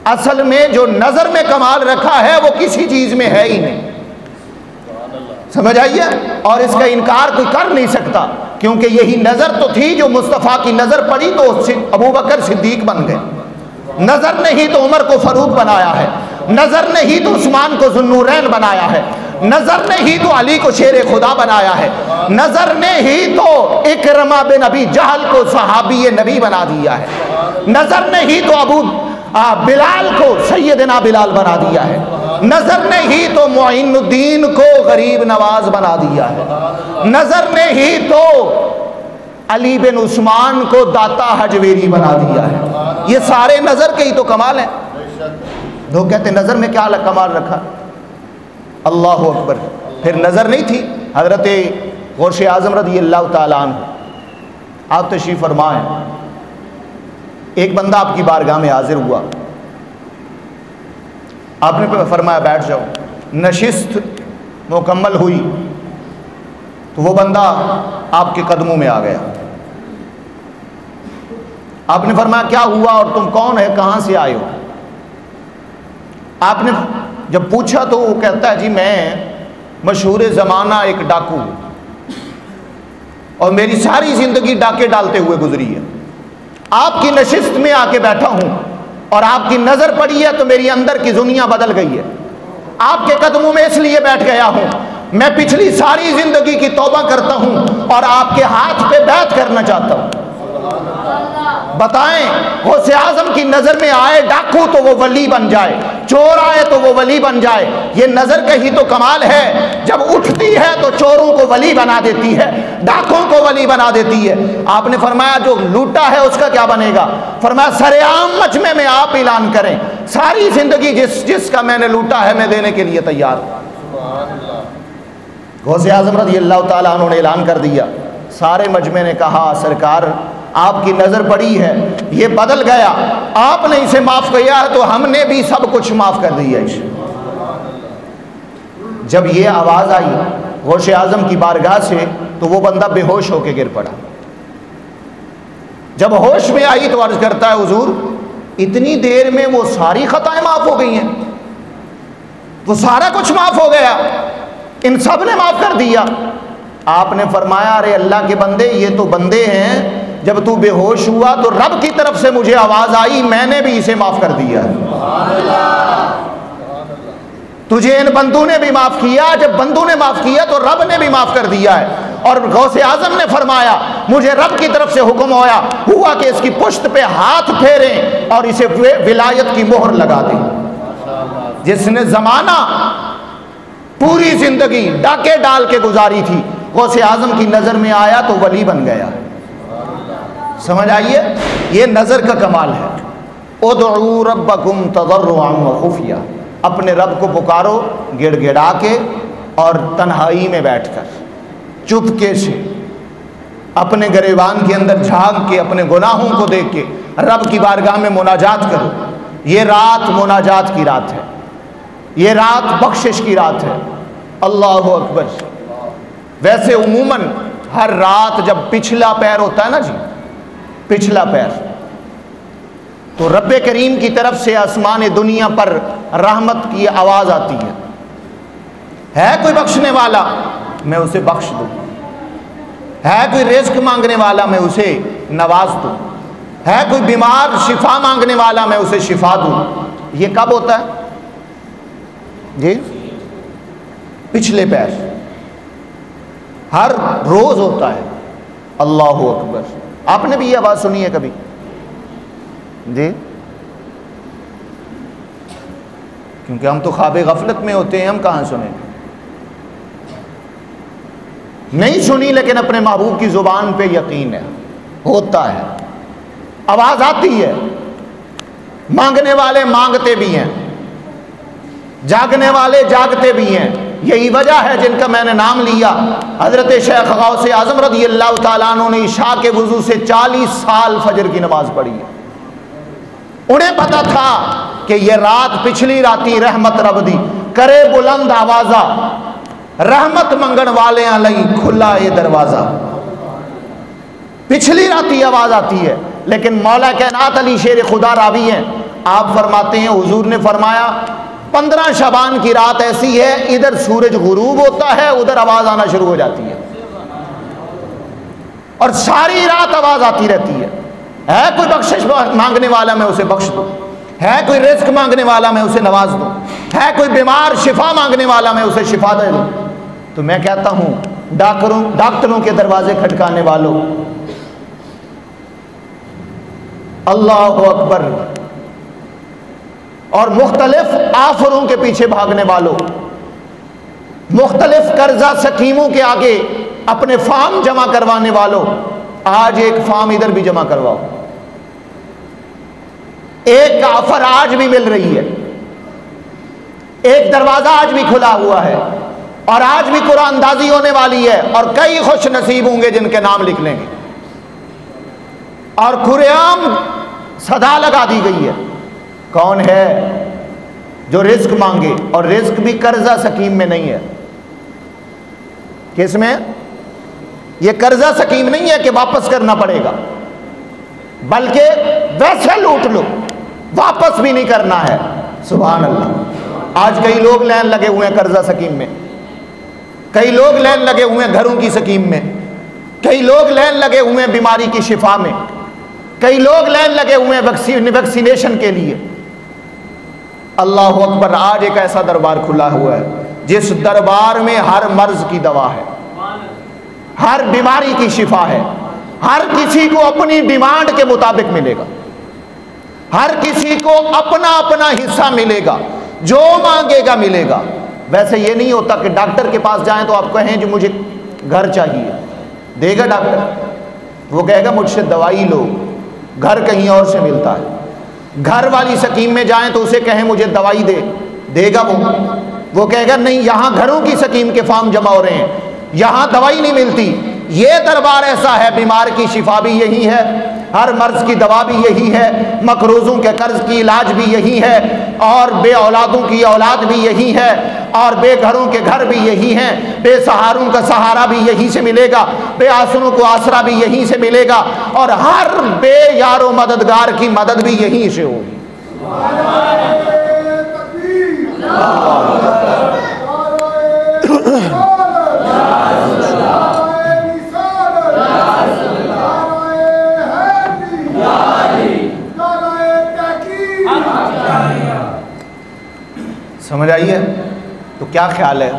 S1: اصل میں جو نظر میں کمال رکھا ہے وہ کسی چیز میں ہے ہی نہیں۔ سمجھ آئیے؟ اور اس کا انکار کوئی کر نہیں سکتا، کیونکہ یہی نظر تو تھی جو مصطفیٰ کی نظر پڑی تو ابو بکر صدیق بن گئے، نظر نے ہی تو عمر کو فاروق بنایا ہے، نظر نے ہی تو عثمان کو ذوالنورین بنایا ہے، نظر نے ہی تو علی کو شیر خدا بنایا ہے، نظر نے ہی تو اکرمہ بن ابی جہل کو صحابی نبی بنا دیا ہے، نظر نے ہی تو بلال کو سیدنا بلال بنا دیا ہے، نظر نے ہی تو معین الدین کو غریب نواز بنا دیا ہے، نظر نے ہی تو علی بن عثمان کو داتا حجویری بنا دیا ہے۔ یہ سارے نظر کے ہی تو کمال ہیں۔ لوگ کہتے ہیں نظر میں کیا کمال رکھا؟ اللہ اکبر، پھر نظر نہیں تھی؟ حضرت غوث اعظم رضی اللہ تعالیٰ عنہ آپ تشریف فرمائیں، ایک بندہ آپ کی بارگاہ میں حاضر ہوا، آپ نے فرمایا بیٹھ جاؤ، نشست مکمل ہوئی تو وہ بندہ آپ کے قدموں میں آ گیا، آپ نے فرمایا کیا ہوا اور تم کون ہے، کہاں سے آئے ہو؟ آپ نے جب پوچھا تو وہ کہتا ہے جی میں مشہور زمانہ ایک ڈاکو ہوں اور میری ساری زندگی ڈاکے ڈالتے ہوئے گزری ہے، آپ کی نشست میں آ کے بیٹھا ہوں اور آپ کی نظر پڑی ہے تو میری اندر کی دنیا بدل گئی ہے، آپ کے قدموں میں اس لیے بیٹھ گیا ہوں، میں پچھلی ساری زندگی کی توبہ کرتا ہوں اور آپ کے ہاتھ پہ بیعت کرنا چاہتا ہوں۔ بتائیں غوث اعظم کی نظر میں آئے ڈاکو تو وہ ولی بن جائے، چور آئے تو وہ ولی بن جائے، یہ نظر کا ہی تو کمال ہے، جب اٹھتی ہے تو چوروں کو ولی بنا دیتی ہے، ڈاکوں کو ولی بنا دیتی ہے۔ آپ نے فرمایا جو لوٹا ہے اس کا کیا بنے گا؟ فرمایا سر عام مجمع میں آپ اعلان کریں ساری زندگی جس کا میں نے لوٹا ہے میں دینے کے لیے تیار ہوں۔ غوث اعظم رضی اللہ تعالیٰ عنہ نے اعلان کر دیا، سارے مجمع نے کہا سرکار آپ کی نظر پڑی ہے، یہ بدل گیا، آپ نے اسے معاف کیا ہے تو ہم نے بھی سب کچھ معاف کر دیا اسے۔ جب یہ آواز آئی غوث اعظم کی بارگاہ سے تو وہ بندہ بے ہوش ہو کے گر پڑا، جب ہوش میں آئی تو عرض کرتا ہے حضور اتنی دیر میں وہ ساری خطائیں معاف ہو گئی ہیں، وہ سارا کچھ معاف ہو گیا، ان سب نے معاف کر دیا۔ آپ نے فرمایا ارے اللہ کے بندے یہ تو بندے ہیں، جب تو بے ہوش ہوا تو رب کی طرف سے مجھے آواز آئی میں نے بھی اسے معاف کر دیا، تجھے ان بندوں نے بھی معاف کیا، جب بندوں نے معاف کیا تو رب نے بھی معاف کر دیا ہے۔ اور غوث اعظم نے فرمایا مجھے رب کی طرف سے حکم ہوا کہ اس کی پشت پہ ہاتھ پھیریں اور اسے ولایت کی مہر لگا دیں۔ جس نے زمانہ پوری زندگی ڈاکے ڈال کے گزاری تھی، غوث اعظم کی نظر میں آیا تو ولی بن گیا۔ سمجھ آئیے؟ یہ نظر کا کمال ہے۔ ادعوا ربکم تضرعا وخفیا، اپنے رب کو پکارو گڑ گڑا کے اور تنہائی میں بیٹھ کر، چپکے سے اپنے گریبان کے اندر جھانک کے اپنے گناہوں کو دیکھ کے رب کی بارگاہ میں مناجات کرو۔ یہ رات مناجات کی رات ہے، یہ رات بخشش کی رات ہے۔ اللہ اکبر۔ ویسے عموماً ہر رات جب پچھلا پیر ہوتا ہے نا جی، پچھلا پیر، تو رب کریم کی طرف سے آسمان دنیا پر رحمت کی آواز آتی ہے کوئی بخشنے والا میں اسے بخش دوں، ہے کوئی رزق مانگنے والا میں اسے نواز دوں، ہے کوئی بیمار شفا مانگنے والا میں اسے شفا دوں۔ یہ کب ہوتا ہے جی؟ پچھلے پیر، ہر روز ہوتا ہے۔ اللہ اکبر۔ آپ نے بھی یہ آواز سنی ہے کبھی جی؟ کیونکہ ہم تو خواب غفلت میں ہوتے ہیں، ہم کہاں سنیں؟ نہیں سنی، لیکن اپنے محبوب کی زبان پہ یقین ہے، ہوتا ہے، آواز آتی ہے۔ مانگنے والے مانگتے بھی ہیں، جاگنے والے جاگتے بھی ہیں۔ یہی وجہ ہے جن کا میں نے نام لیا، حضرت شیخ غوث اعظم رضی اللہ تعالیٰ عنہ نے عشاء کے وضو سے 40 سال فجر کی نماز پڑھی ہے۔ انہیں پتا تھا کہ یہ رات پچھلی راتی رحمت رب دی، کرے بلند آوازہ رحمت منگن والے علی کھلا یہ دروازہ۔ پچھلی راتی آواز آتی ہے، لیکن مولا کائنات علی شیر خدا راوی ہیں، آپ فرماتے ہیں حضور نے فرمایا 15 شعبان کی رات ایسی ہے، ادھر سورج غروب ہوتا ہے، ادھر آواز آنا شروع ہو جاتی ہے، اور ساری رات آواز آتی رہتی ہے کوئی بخشش مانگنے والا میں اسے بخش دوں، ہے کوئی رزق مانگنے والا میں اسے نواز دوں، ہے کوئی بیمار شفا مانگنے والا میں اسے شفا دے دوں۔ تو میں کہتا ہوں ڈاکٹروں کے دروازے کھٹکانے والوں، اللہ اکبر، اور مختلف آفروں کے پیچھے بھاگنے والوں، مختلف قرضہ سکیموں کے آگے اپنے فارم جمع کروانے والوں، آج ایک فارم ادھر بھی جمع کرواؤ، ایک آفر آج بھی مل رہی ہے، ایک دروازہ آج بھی کھلا ہوا ہے، اور آج بھی قرآن اندازی ہونے والی ہے، اور کئی خوش نصیب ہوں گے جن کے نام لکھ لیں گے، اور کھلے عام صدا لگا دی گئی ہے، کون ہے جو رزق مانگے، اور رزق بھی قرضہ سکیم میں نہیں ہے، کس میں؟ یہ قرضہ سکیم نہیں ہے کہ واپس کرنا پڑے گا، بلکہ ویسے لوٹ لو واپس بھی نہیں کرنا ہے۔ سبحان اللہ، آج کئی لوگ لین لگے ہوئے ہیں قرضہ سکیم میں، کئی لوگ لین لگے ہوئے ہیں گھروں کی سکیم میں، کئی لوگ لین لگے ہوئے ہیں بیماری کی شفا میں، کئی لوگ لین لگے ہوئے ہیں ویکسینیشن کے لیے۔ اللہ اکبر، آج ایک ایسا دربار کھلا ہوا ہے جس دربار میں ہر مرض کی دوا ہے، ہر بیماری کی شفا ہے، ہر کسی کو اپنی ڈیمانڈ کے مطابق ملے گا، ہر کسی کو اپنا اپنا حصہ ملے گا، جو مانگے گا ملے گا۔ ویسے یہ نہیں ہوتا کہ ڈاکٹر کے پاس جائیں تو آپ کہیں جو مجھے گھر چاہیے، دے گا ڈاکٹر؟ وہ کہے گا مجھ سے دوائی لو، گھر کہیں اور سے ملتا ہے۔ گھر والی سکیم میں جائیں تو اسے کہیں مجھے دوائی دے گا وہ کہے گا نہیں، یہاں گھروں کی سکیم کے فارم جمع ہو رہے ہیں، یہاں دوائی نہیں ملتی۔ یہ دربار ایسا ہے، بیمار کی شفا بھی یہی ہے، ہر مرض کی دوا بھی یہی ہے، مقروضوں کے قرض کی علاج بھی یہی ہے، اور بے اولادوں کی اولاد بھی یہی ہے، اور بے گھروں کے گھر بھی یہی ہیں، بے سہاروں کا سہارا بھی یہی سے ملے گا، بے آسروں کو آسرا بھی یہیں سے ملے گا، اور ہر بے یار و مددگار کی مدد بھی یہیں سے ہوگی۔ سمجھ آئی ہے؟ تو کیا خیال ہے،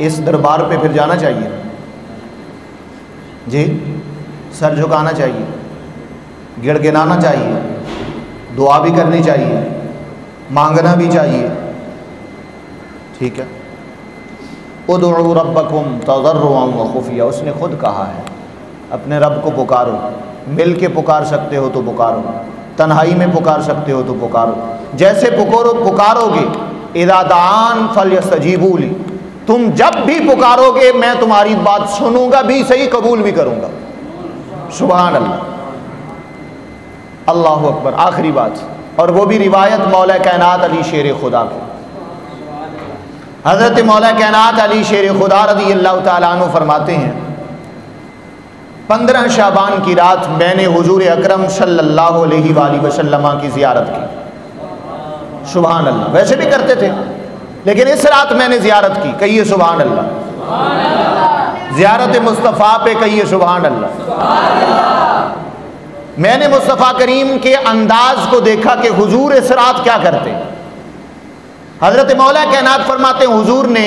S1: اس دربار پہ پھر جانا چاہیے؟ جی، سر جھکانا چاہیے، گڑ گڑانا چاہیے، دعا بھی کرنی چاہیے، مانگنا بھی چاہیے، ٹھیک ہے۔ ادعوا ربکم تضرعا وخفیا، اس نے خود کہا ہے اپنے رب کو پکارو، مل کے پکار سکتے ہو تو پکارو، تنہائی میں پکار سکتے ہو تو پکارو، جیسے پکارو گے اذا دعان فلیستجیبوا لی، تم جب بھی پکارو گے میں تمہاری بات سنوں گا بھی صحیح، قبول بھی کروں گا۔ سبحان اللہ، اللہ اکبر۔ آخری بات، اور وہ بھی روایت مولا کائنات علی شیر خدا کی، حضرت مولا کائنات علی شیر خدا رضی اللہ تعالیٰ عنہ فرماتے ہیں 15 شعبان کی رات میں نے حضور اکرم صلی اللہ علیہ وآلہ وسلم کی زیارت کی۔ سبحان اللہ، ویسے بھی کرتے تھے لیکن اس رات میں نے زیارت کی، کہیے سبحان اللہ۔ زیارت مصطفیٰ پہ کہیے سبحان اللہ۔ میں نے مصطفیٰ کریم کے انداز کو دیکھا کہ حضور اس رات کیا کرتے۔ حضرت مولا کائنات فرماتے ہیں حضور نے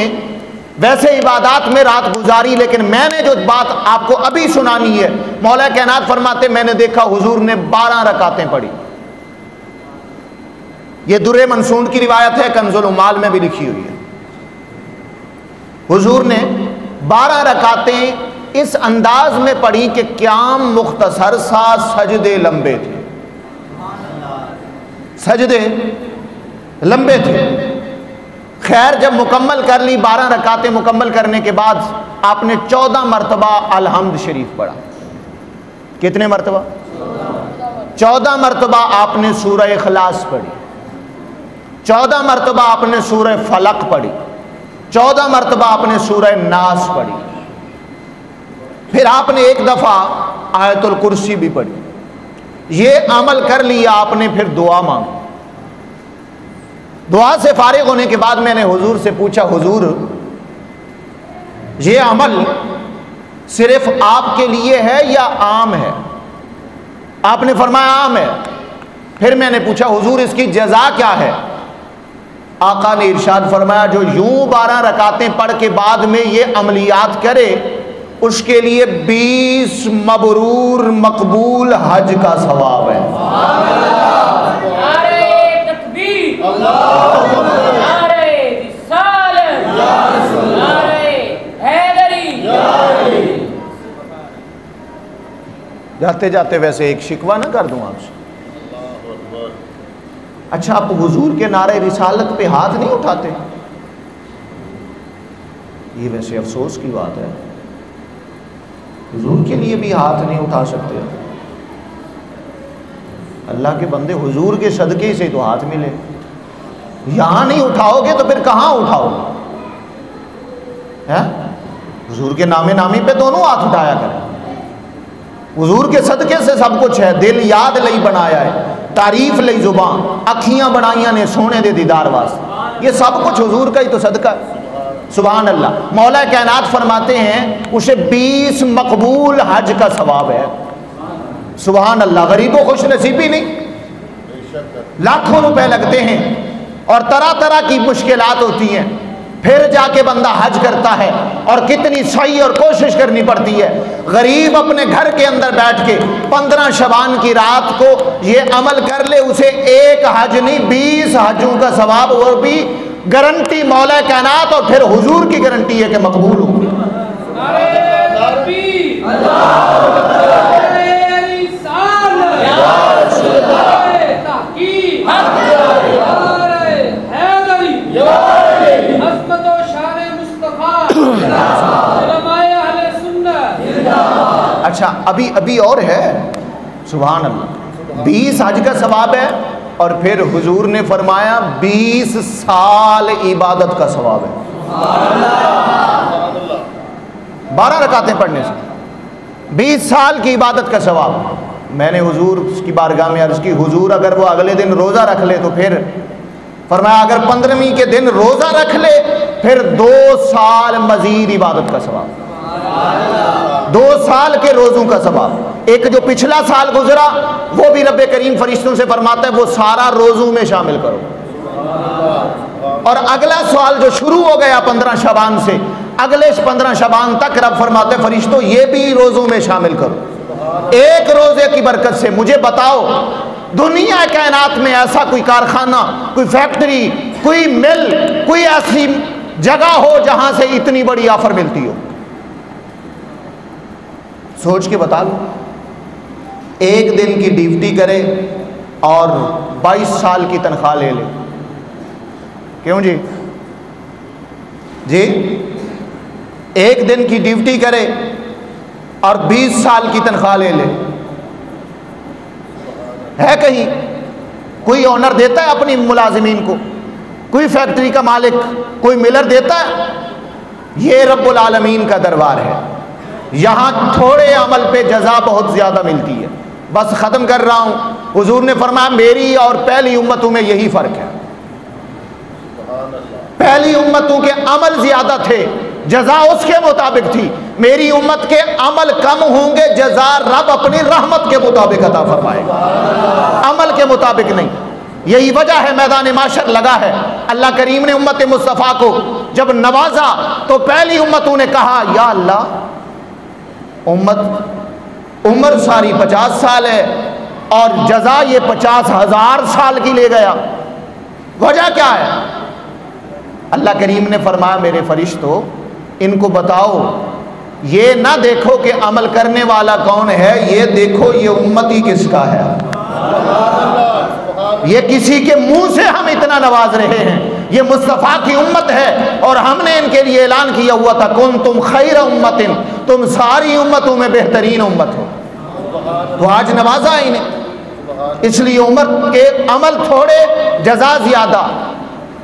S1: ویسے عبادات میں رات گزاری، لیکن میں نے جو بات آپ کو ابھی سنانی ہے، مولا کائنات فرماتے میں نے دیکھا حضور نے 12 رکعتیں پڑھی۔ یہ در منصور کی روایت ہے، کنز العمال میں بھی لکھی ہوئی ہے۔ حضور نے 12 رکعتیں اس انداز میں پڑھی کہ قیام مختصر سا، سجدے لمبے تھے، سجدے لمبے تھے۔ خیر جب مکمل کر لی 12 رکعتیں مکمل کرنے کے بعد آپ نے 14 مرتبہ الحمد شریف پڑھا۔ کتنے مرتبہ؟ 14 مرتبہ آپ نے سورہ اخلاص پڑھی، 14 مرتبہ آپ نے سورہ فلق پڑھی، 14 مرتبہ آپ نے سورہ ناس پڑھی، پھر آپ نے ایک دفعہ آیت الکرسی بھی پڑھی۔ یہ عمل کر لیا آپ نے، پھر دعا مانگی۔ دعا سے فارغ ہونے کے بعد میں نے حضور سے پوچھا حضور یہ عمل صرف آپ کے لیے ہے یا عام ہے؟ آپ نے فرمایا عام ہے۔ پھر میں نے پوچھا حضور اس کی جزا کیا ہے؟ آقا نے ارشاد فرمایا جو یوں 12 رکعتیں پڑھ کے بعد میں یہ عملیات کرے اس کے لیے 20 مبرور مقبول حج کا ثواب ہے۔
S3: نعرہ تکبیر، نعرہ رسالت، نعرہ حیدری۔
S1: جاتے جاتے ویسے ایک شکوہ نہ کر دوں آپ سے، اچھا آپ حضور کے نعرہ رسالت پہ ہاتھ نہیں اٹھاتے؟ یہ ویسے افسوس کی بات ہے، حضور کے لیے بھی ہاتھ نہیں اٹھا سکتے۔ اللہ کے بندے حضور کے صدقے سے تو ہاتھ ملے، یہاں نہیں اٹھاؤ گے تو پھر کہاں اٹھاؤ گے؟ حضور کے نامی پہ دونوں ہاتھ اٹھایا کریں۔ حضور کے صدقے سے سب کچھ ہے، دل یاد لئی بنایا ہے، تعریف لئی زبان، اکھیاں بنائیاں نے سونے دے دیدار واسطے، یہ سب کچھ حضور کا ہی تو صدقہ ہے۔ سبحان اللہ۔ مولا کائنات فرماتے ہیں اسے 20 مقبول حج کا ثواب ہے۔ سبحان اللہ۔ غریب و خوش نصیبی نہیں، لاکھوں روپے لگتے ہیں اور طرح طرح کی مشکلات ہوتی ہیں، پھر جا کے بندہ حج کرتا ہے اور کتنی سعی اور کوشش کرنی پڑتی ہے۔ غریب اپنے گھر کے اندر بیٹھ کے 15 شعبان کی رات کو یہ عمل کر لے، اسے ایک حج نہیں 20 حجوں کا ثواب، اور بھی گارنٹی مولا کائنات اور پھر حضور کی گارنٹی ہے کہ مقبول ہوں۔ اچھا ابھی اور ہے، سبحان اللہ، 20 حج کا ثواب ہے اور پھر حضور نے فرمایا 20 سال عبادت کا ثواب ہے۔ 12 رکعتیں پڑھنے سے 20 سال کی عبادت کا ثواب۔ میں نے حضور کی بارگاہ میں عرض کی حضور اگر وہ اگلے دن روزہ رکھ لے تو پھر؟ فرمایا اگر 15ویں کے دن روزہ رکھ لے پھر 2 سال مزید عبادت کا ثواب، 2 سال کے روزوں کا ثواب۔ ایک جو پچھلا سال گزرا وہ بھی رب کریم فرشتوں سے فرماتا ہے وہ سارا روزوں میں شامل کرو، اور اگلا سوال جو شروع ہو گیا 15 شعبان سے اگلے 15 شعبان تک رب فرماتے ہیں فرشتوں یہ بھی روزوں میں شامل کرو۔ ایک روزے کی برکت سے مجھے بتاؤ دنیا کائنات میں ایسا کوئی کارخانہ، کوئی فیکٹری، کوئی مل، کوئی ایسی جگہ ہو جہاں سے اتنی بڑی آفر ملتی ہو؟ سوچ کے بتا لو، ایک دن کی ڈیوٹی کرے اور 22 سال کی تنخواہ لے لے، کیوں جی؟ ایک دن کی ڈیوٹی کرے اور 20 سال کی تنخواہ لے لے، ہے کہیں؟ کوئی اونر دیتا ہے اپنی ملازمین کو؟ کوئی فیکٹری کا مالک، کوئی ملر دیتا ہے؟ یہ رب العالمین کا دربار ہے، یہاں تھوڑے عمل پہ جزا بہت زیادہ ملتی ہے۔ بس ختم کر رہا ہوں، حضور نے فرمایا میری اور پہلی امتوں میں یہی فرق ہے، پہلی امتوں کے عمل زیادہ تھے، جزا اس کے مطابق تھی، میری امت کے عمل کم ہوں گے، جزا رب اپنی رحمت کے مطابق عطا فرمائے گا، عمل کے مطابق نہیں۔ یہی وجہ ہے میدان معاشر لگا ہے، اللہ کریم نے امت مصطفیٰ کو جب نوازا تو پہلی امتوں نے کہا یا اللہ امت عمر ساری 50 سال ہے اور جزا یہ 50,000 سال کی لے گیا، وجہ کیا ہے؟ اللہ کریم نے فرمایا میرے فرشتوں ان کو بتاؤ یہ نہ دیکھو کہ عمل کرنے والا کون ہے، یہ دیکھو یہ امتی کس کا ہے۔ یہ کسی کے منہ سے ہم اتنا نواز رہے ہیں، یہ مصطفیٰ کی امت ہے اور ہم نے ان کے لیے اعلان کیا ہوا تھا کنتم خیر امت، تم ساری امتوں میں بہترین امت ہو، تو آج نوازا انہیں۔ اس لیے امت کے عمل تھوڑے جزا زیادہ،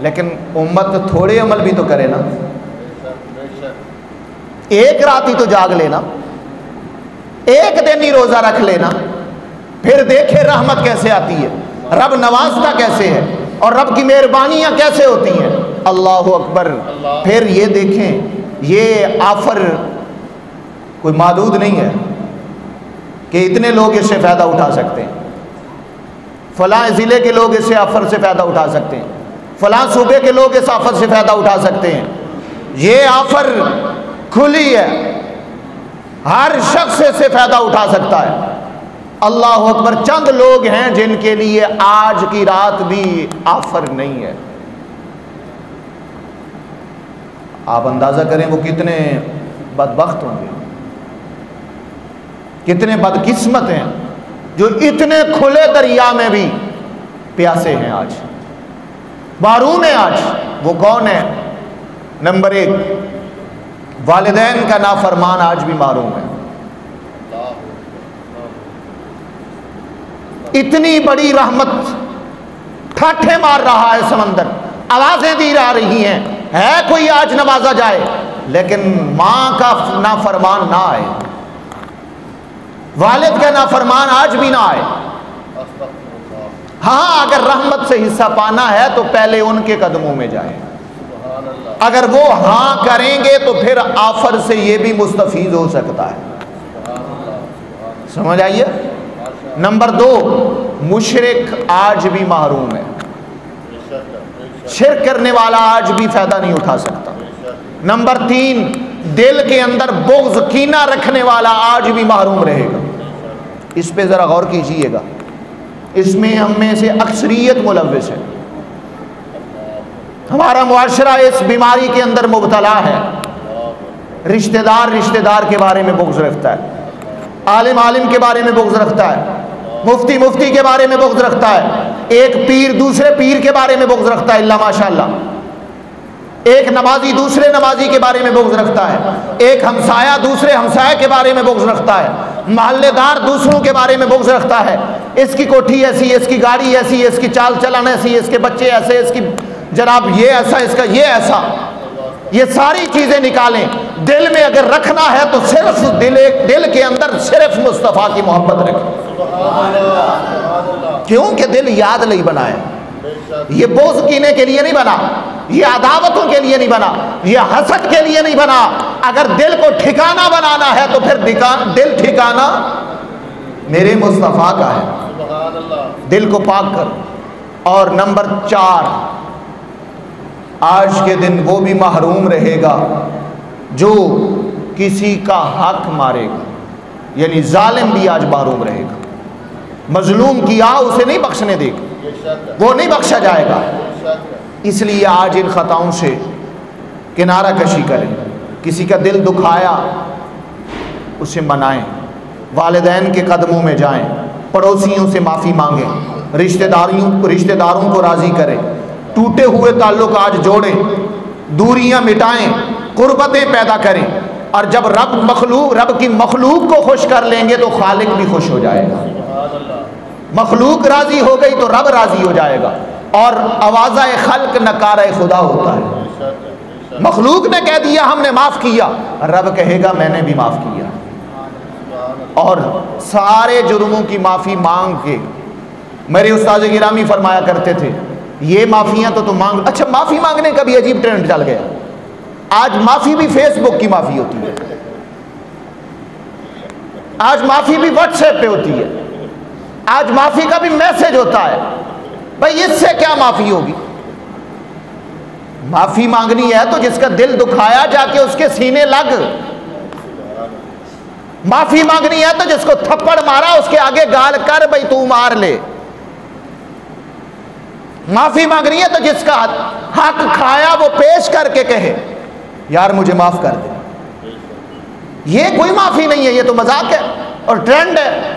S1: لیکن امت تھوڑے عمل بھی تو کرے نا، ایک رات ہی تو جاگ لینا، ایک دن ہی روزہ رکھ لینا، پھر دیکھے رحمت کیسے آتی ہے، رب نوازتا کیسے ہے۔ اور رب کی مہربانیاں کیسے ہوتی ہیں، اللہ اکبر۔ پھر یہ دیکھیں، یہ آفر کوئی محدود نہیں ہے کہ اتنے لوگ اس سے فائدہ اٹھا سکتے ہیں، فلاں ضلع کے لوگ اس سے آفر سے فائدہ اٹھا سکتے ہیں، فلاں صوبے کے لوگ اس آفر سے فائدہ اٹھا سکتے ہیں۔ یہ آفر کھلی ہے، ہر شخص اس سے فائدہ اٹھا سکتا ہے۔ اللہ اکبر۔ چند لوگ ہیں جن کے لیے آج کی رات بھی آفر نہیں ہے۔ آپ اندازہ کریں وہ کتنے بدبخت ہوں گے، کتنے بدقسمت ہیں جو اتنے کھلے دریا میں بھی پیاسے ہیں، آج محروم ہیں۔ آج وہ کون ہے؟ نمبر 1، والدین کا نافرمان آج بھی محروم ہے۔ اتنی بڑی رحمت ٹھاٹھے مار رہا ہے سمندر، آوازیں دی جا رہی ہیں، ہے کوئی آج نوازا جائے، لیکن ماں کا نافرمان نہ آئے، والد کا نافرمان آج بھی نہ آئے۔ ہاں، اگر رحمت سے حصہ پانا ہے تو پہلے ان کے قدموں میں جائے، اگر وہ ہاں کریں گے تو پھر آفر سے یہ بھی مستفید ہو سکتا ہے۔ سمجھ آئیے؟ نمبر 2، مشرک آج بھی محروم ہے، شرک کرنے والا آج بھی فائدہ نہیں اٹھا سکتا۔ نمبر 3، دل کے اندر بغض کینہ رکھنے والا آج بھی محروم رہے گا۔ اس پہ ذرا غور کیجئے گا، اس میں ہم میں سے اکثریت ملوث ہے، ہمارا معاشرہ اس بیماری کے اندر مبتلا ہے۔ رشتہ دار کے بارے میں بغض رکھتا ہے، عالم کے بارے میں بغض رکھتا ہے، مفتی کے بارے میں بغض رکھتا ہے، ایک پیر دوسرے پیر کے بارے میں بغض رکھتا ہے، اللہ ماشاءاللہ، ایک نمازی دوسرے نمازی کے بارے میں بغض رکھتا ہے، ایک ہمسایہ دوسرے ہمسایہ کے بارے میں بغض رکھتا ہے، محلے دار دوسروں کے بارے میں بغض رکھتا ہے، اس کی کوٹھی ایسی، اس کی گاڑی ایسی، اس کی چال چلن ایسی، اس کے بچے ایسے، اس کی جناب یہ ایسا، اس کا یہ ایسا۔ یہ ساری چیزیں نکالیں، دل میں اگر رکھنا ہے تو صرف دل کے اندر صرف مصطفیٰ کی محبت رکھیں، کیونکہ دل یاد نہیں بنا ہے، یہ بغض کینے کے لیے نہیں بنا، یہ عداوتوں کے لیے نہیں بنا، یہ حسد کے لیے نہیں بنا۔ اگر دل کو ٹھکانہ بنانا ہے تو پھر دل ٹھکانہ میرے مصطفیٰ کا ہے، دل کو پاک کر۔ اور نمبر 4، آج کے دن وہ بھی محروم رہے گا جو کسی کا حق مارے گا، یعنی ظالم بھی آج محروم رہے گا، مظلوم کیا اسے نہیں بخشنے دے گا، وہ نہیں بخشا جائے گا۔ اس لیے آج ان خطاؤں سے کنارہ کشی کریں، کسی کا دل دکھایا اسے منائیں، والدین کے قدموں میں جائیں، پڑوسیوں سے معافی مانگیں، رشتہ داروں کو راضی کریں، ٹوٹے ہوئے تعلق آج جوڑیں، دوریاں مٹائیں، قربتیں پیدا کریں، اور جب رب کی مخلوق کو خوش کر لیں گے تو خالق بھی خوش ہو جائے گا۔ مخلوق راضی ہو گئی تو رب راضی ہو جائے گا، اور آوازہ خلق نکارہ خدا ہوتا ہے۔ مخلوق نے کہہ دیا ہم نے معاف کیا، رب کہے گا میں نے بھی معاف کیا، اور سارے جرموں کی معافی مانگ کے۔ میرے استاد گرامی فرمایا کرتے تھے یہ معافیاں تو تم مانگ، اچھا معافی مانگنے کا بھی عجیب ٹرینڈ چل گیا، آج معافی بھی فیس بک کی معافی ہوتی ہے، آج معافی بھی واٹس ایپ پہ ہوتی ہے، آج معافی کا بھی میسج ہوتا ہے۔ بھائی اس سے کیا معافی ہوگی؟ معافی مانگنی ہے تو جس کا دل دکھایا جا کے اس کے سینے لگ، معافی مانگنی ہے تو جس کو تھپڑ مارا اس کے آگے گال کر بھائی تو مار لے، معافی مانگنی ہے تو جس کا حق کھایا وہ پیش کر کے کہے یار مجھے معاف کر دے۔ یہ کوئی معافی نہیں ہے، یہ تو مذاق ہے اور ٹرینڈ ہے۔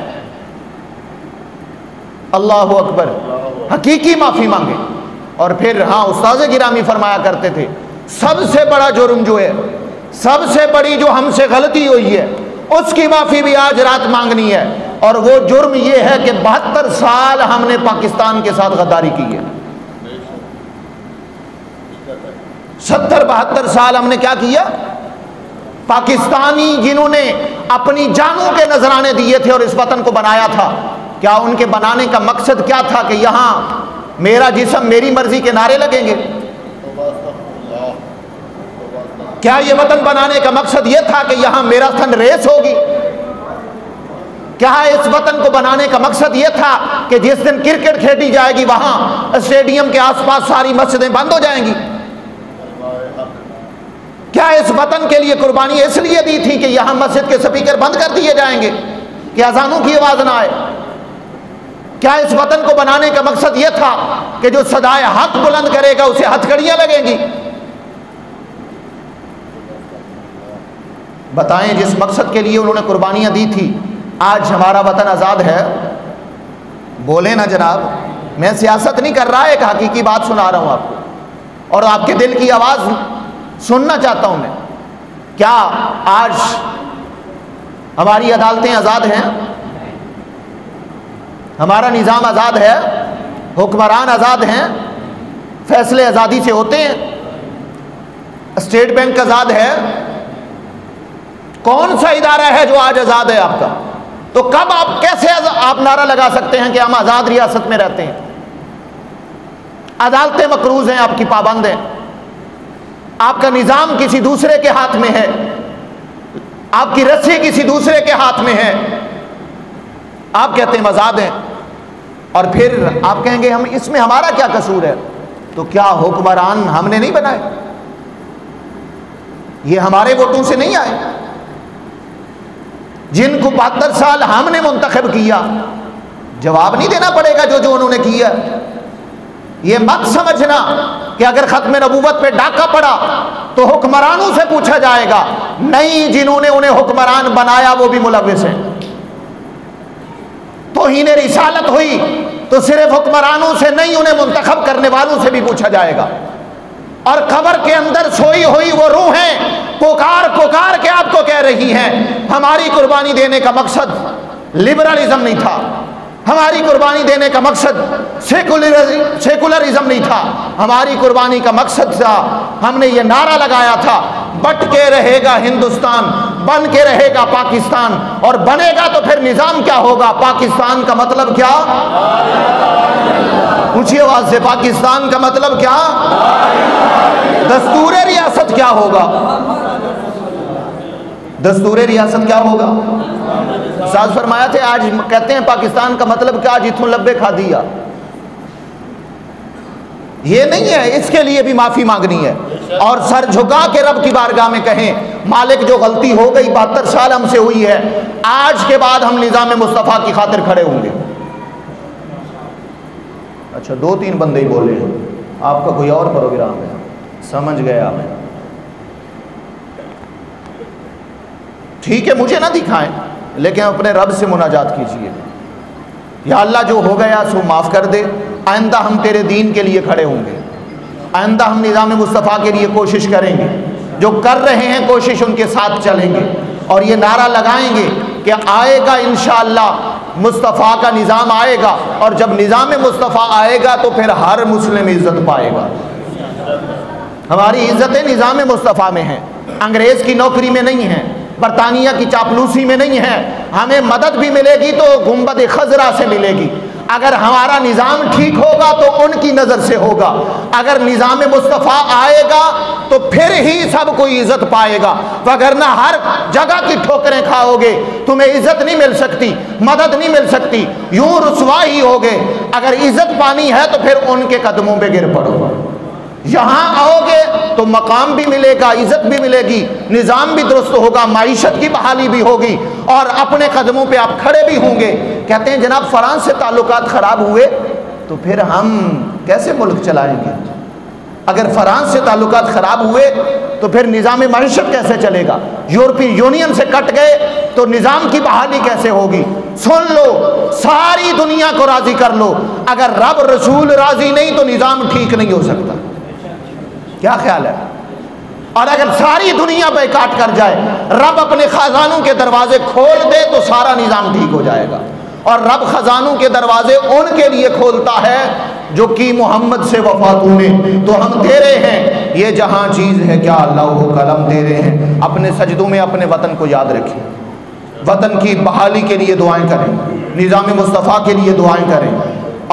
S1: اللہ اکبر، حقیقی معافی مانگے۔ اور پھر ہاں استاد گرامی فرمایا کرتے تھے سب سے بڑا جرم جو ہے، سب سے بڑی جو ہم سے غلطی ہوئی ہے اس کی معافی بھی آج رات مانگنی ہے، اور وہ جرم یہ ہے کہ 72 سال ہم نے پاکستان کے ساتھ غداری کی ہے۔ 72 سال ہم نے کیا کیا؟ پاکستانی جنہوں نے اپنی جانوں کے نذرانے دیے تھے اور اس وطن کو بنایا تھا، کیا ان کے بنانے کا مقصد کیا تھا کہ یہاں میرا جسم میری مرضی کے نعرے لگیں گے؟ کیا یہ وطن بنانے کا مقصد یہ تھا کہ یہاں میراتھن ریس ہوگی؟ کیا اس وطن کو بنانے کا مقصد یہ تھا کہ جس دن کرکٹ کھیلی جائے گی وہاں اسٹیڈیم کے آس پاس ساری مسجدیں بند ہو جائیں گی؟ کیا اس وطن کے لیے قربانی اس لیے دی تھی کہ یہاں مسجد کے سپیکر بند کر دیے جائیں گے کہ اذانوں کی آواز نہ آئے؟ کیا اس وطن کو بنانے کا مقصد یہ تھا کہ جو صدائے حق بلند کرے گا اسے ہتھکڑیاں لگیں گی؟ بتائیں، جس مقصد کے لیے انہوں نے قربانیاں دی تھی، آج ہمارا وطن آزاد ہے؟ بولیں نا جناب، میں سیاست نہیں کر رہا، ایک حقیقی بات سنا رہا ہوں آپ کو، اور آپ کے دل کی آواز سننا چاہتا ہوں میں۔ کیا آج ہماری عدالتیں آزاد ہیں؟ ہمارا نظام آزاد ہے؟ حکمران آزاد ہیں؟ فیصلے آزادی سے ہوتے ہیں؟ اسٹیٹ بینک آزاد ہے؟ کون سا ادارہ ہے جو آج آزاد ہے آپ کا؟ تو کب آپ کیسے آپ نعرہ لگا سکتے ہیں کہ ہم آزاد ریاست میں رہتے ہیں؟ عدالتیں مقروض ہیں، آپ کی پابند ہیں، آپ کا نظام کسی دوسرے کے ہاتھ میں ہے، آپ کی رسی کسی دوسرے کے ہاتھ میں ہے، آپ کہتے ہیں آزاد ہیں، اور پھر آپ کہیں گے ہم اس میں ہمارا کیا قصور ہے؟ تو کیا حکمران ہم نے نہیں بنائے؟ یہ ہمارے ووٹوں سے نہیں آئے؟ جن کو 72 سال ہم نے منتخب کیا، جواب نہیں دینا پڑے گا جو انہوں نے کیا؟ یہ مت سمجھنا کہ اگر ختم نبوت پہ ڈاکہ پڑا تو حکمرانوں سے پوچھا جائے گا، نہیں، جنہوں نے انہیں حکمران بنایا وہ بھی ملوث ہیں۔ توہین رسالت ہوئی تو صرف حکمرانوں سے نہیں، انہیں منتخب کرنے والوں سے بھی پوچھا جائے گا۔ اور قبر کے اندر سوئی ہوئی وہ روحیں پکار پکار کے آپ کو کہہ رہی ہیں، ہماری قربانی دینے کا مقصد لبرلزم نہیں تھا، ہماری قربانی دینے کا مقصد سیکولرزم نہیں تھا، ہماری قربانی کا مقصد تھا، ہم نے یہ نعرہ لگایا تھا، بٹ کے رہے گا ہندوستان، بن کے رہے گا پاکستان، اور بنے گا تو پھر نظام کیا ہوگا؟ پاکستان کا مطلب کیا؟ اونچی آواز سے، پاکستان کا مطلب کیا؟ دستور ریاست کیا ہوگا؟ دستور ریاست کیا ہوگا؟ ساز فرمایا تھے، آج کہتے ہیں پاکستان کا مطلب کیا؟ جتوں لبے کھا دیا۔ یہ نہیں ہے، اس کے لیے بھی معافی مانگنی ہے، اور سر جھکا کے رب کی بارگاہ میں کہیں، مالک جو غلطی ہو گئی 72 سال ہم سے ہوئی ہے، آج کے بعد ہم نظام مصطفیٰ کی خاطر کھڑے ہوں گے۔ اچھا، 2-3 بندے ہی بولے ہیں، آپ کا کوئی اور پروگرام ہے، سمجھ گیا میں۔ ٹھیک ہے، مجھے نہ دکھائیں، لیکن اپنے رب سے مناجات کیجئے، یا اللہ جو ہو گیا سو معاف کر دے، آئندہ ہم تیرے دین کے لیے کھڑے ہوں گے، آئندہ ہم نظام مصطفیٰ کے لیے کوشش کریں گے، جو کر رہے ہیں کوشش ان کے ساتھ چلیں گے، اور یہ نعرہ لگائیں گے کہ آئے گا انشاءاللہ مصطفیٰ کا نظام آئے گا، اور جب نظام مصطفیٰ آئے گا تو پھر ہر مسلم عزت پائے گا۔ ہماری عزتیں نظام مصطفیٰ میں ہیں، انگریز کی نوکری میں نہیں ہیں، برطانیہ کی چاپلوسی میں نہیں ہے۔ ہمیں مدد بھی ملے گی تو گنبد خضرا سے ملے گی۔ اگر ہمارا نظام ٹھیک ہوگا تو ان کی نظر سے ہوگا، اگر نظام مصطفیٰ آئے گا تو پھر ہی سب کوئی عزت پائے گا، وگرنہ ہر جگہ کی ٹھوکریں کھاؤ گے، تمہیں عزت نہیں مل سکتی، مدد نہیں مل سکتی، یوں رسوا ہی ہوگے۔ اگر عزت پانی ہے تو پھر ان کے قدموں پہ گر پڑو، یہاں آؤ گے تو مقام بھی ملے گا، عزت بھی ملے گی، نظام بھی درست ہوگا، معیشت کی بحالی بھی ہوگی، اور اپنے قدموں پہ آپ کھڑے بھی ہوں گے۔ کہتے ہیں جناب فرانس سے تعلقات خراب ہوئے تو پھر ہم کیسے ملک چلائیں گے؟ اگر فرانس سے تعلقات خراب ہوئے تو پھر نظام معیشت کیسے چلے گا؟ یورپی یونین سے کٹ گئے تو نظام کی بحالی کیسے ہوگی؟ سن لو، ساری دنیا کو راضی کر لو، اگر رب رسول راضی نہیں تو نظام ٹھیک نہیں ہو سکتا۔ کیا خیال ہے؟ اور اگر ساری دنیا بیکاٹ کر جائے، رب اپنے خزانوں کے دروازے کھول دے تو سارا نظام ٹھیک ہو جائے گا، اور رب خزانوں کے دروازے ان کے لیے کھولتا ہے جو کی محمد سے وفا تو نے، تو ہم تیرے ہیں، یہ جہاں چیز ہے کیا اللہ قلم تیرے ہیں۔ اپنے سجدوں میں اپنے وطن کو یاد رکھیں، وطن کی بحالی کے لیے دعائیں کریں، نظام مصطفیٰ کے لیے دعائیں کریں،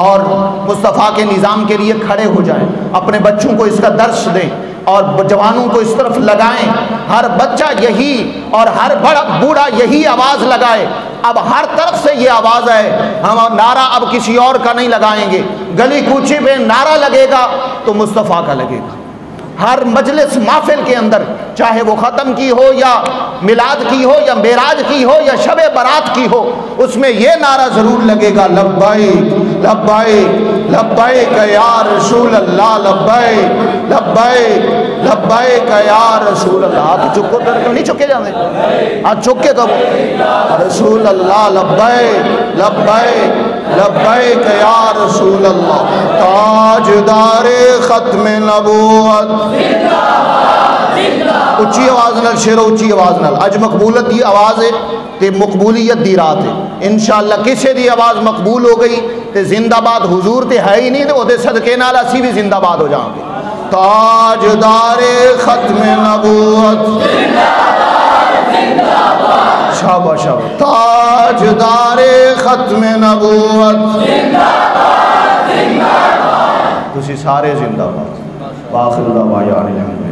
S1: اور مصطفیٰ کے نظام کے لیے کھڑے ہو جائیں، اپنے بچوں کو اس کا درس دیں اور جوانوں کو اس طرف لگائیں، ہر بچہ یہی اور ہر بڑا بوڑھا یہی آواز لگائے۔ اب ہر طرف سے یہ آواز ہے، ہم نعرہ اب کسی اور کا نہیں لگائیں گے، گلی کوچے پہ نعرہ لگے گا تو مصطفیٰ کا لگے گا۔ ہر مجلس محفل کے اندر، چاہے وہ ختم کی ہو یا میلاد کی ہو یا معراج کی ہو یا شب برات کی ہو، اس میں یہ نعرہ ضرور لگے گا، لبیک لبیک لبیک یا رسول اللہ، لبیک لبیک لبیک یا رسول اللہ۔ آپ چکو کر کیوں نہیں چکے جانے؟ آپ چک کے کہو رسول اللہ، لبیک لبیک لبیک یا رسول اللہ۔ تاجدار ختم نبوت، اچھی آواز نال شیرو، اچھی آواز نال، اج مقبولت دی آواز ہے تے مقبولیت دی رات ہے۔ انشاءاللہ کسے دی آواز مقبول ہو گئی تے زندہ باد حضور تے ہے ہی نہیں تے او دے صدقے نال اسی بھی زندہ باد ہو جاؤں گے۔ تاجدار ختم نبوت، شاباش شاباش، تاجدار ختم نبوت، تسی سارے زندہ باد۔ باخر دعوانا الحمدللہ۔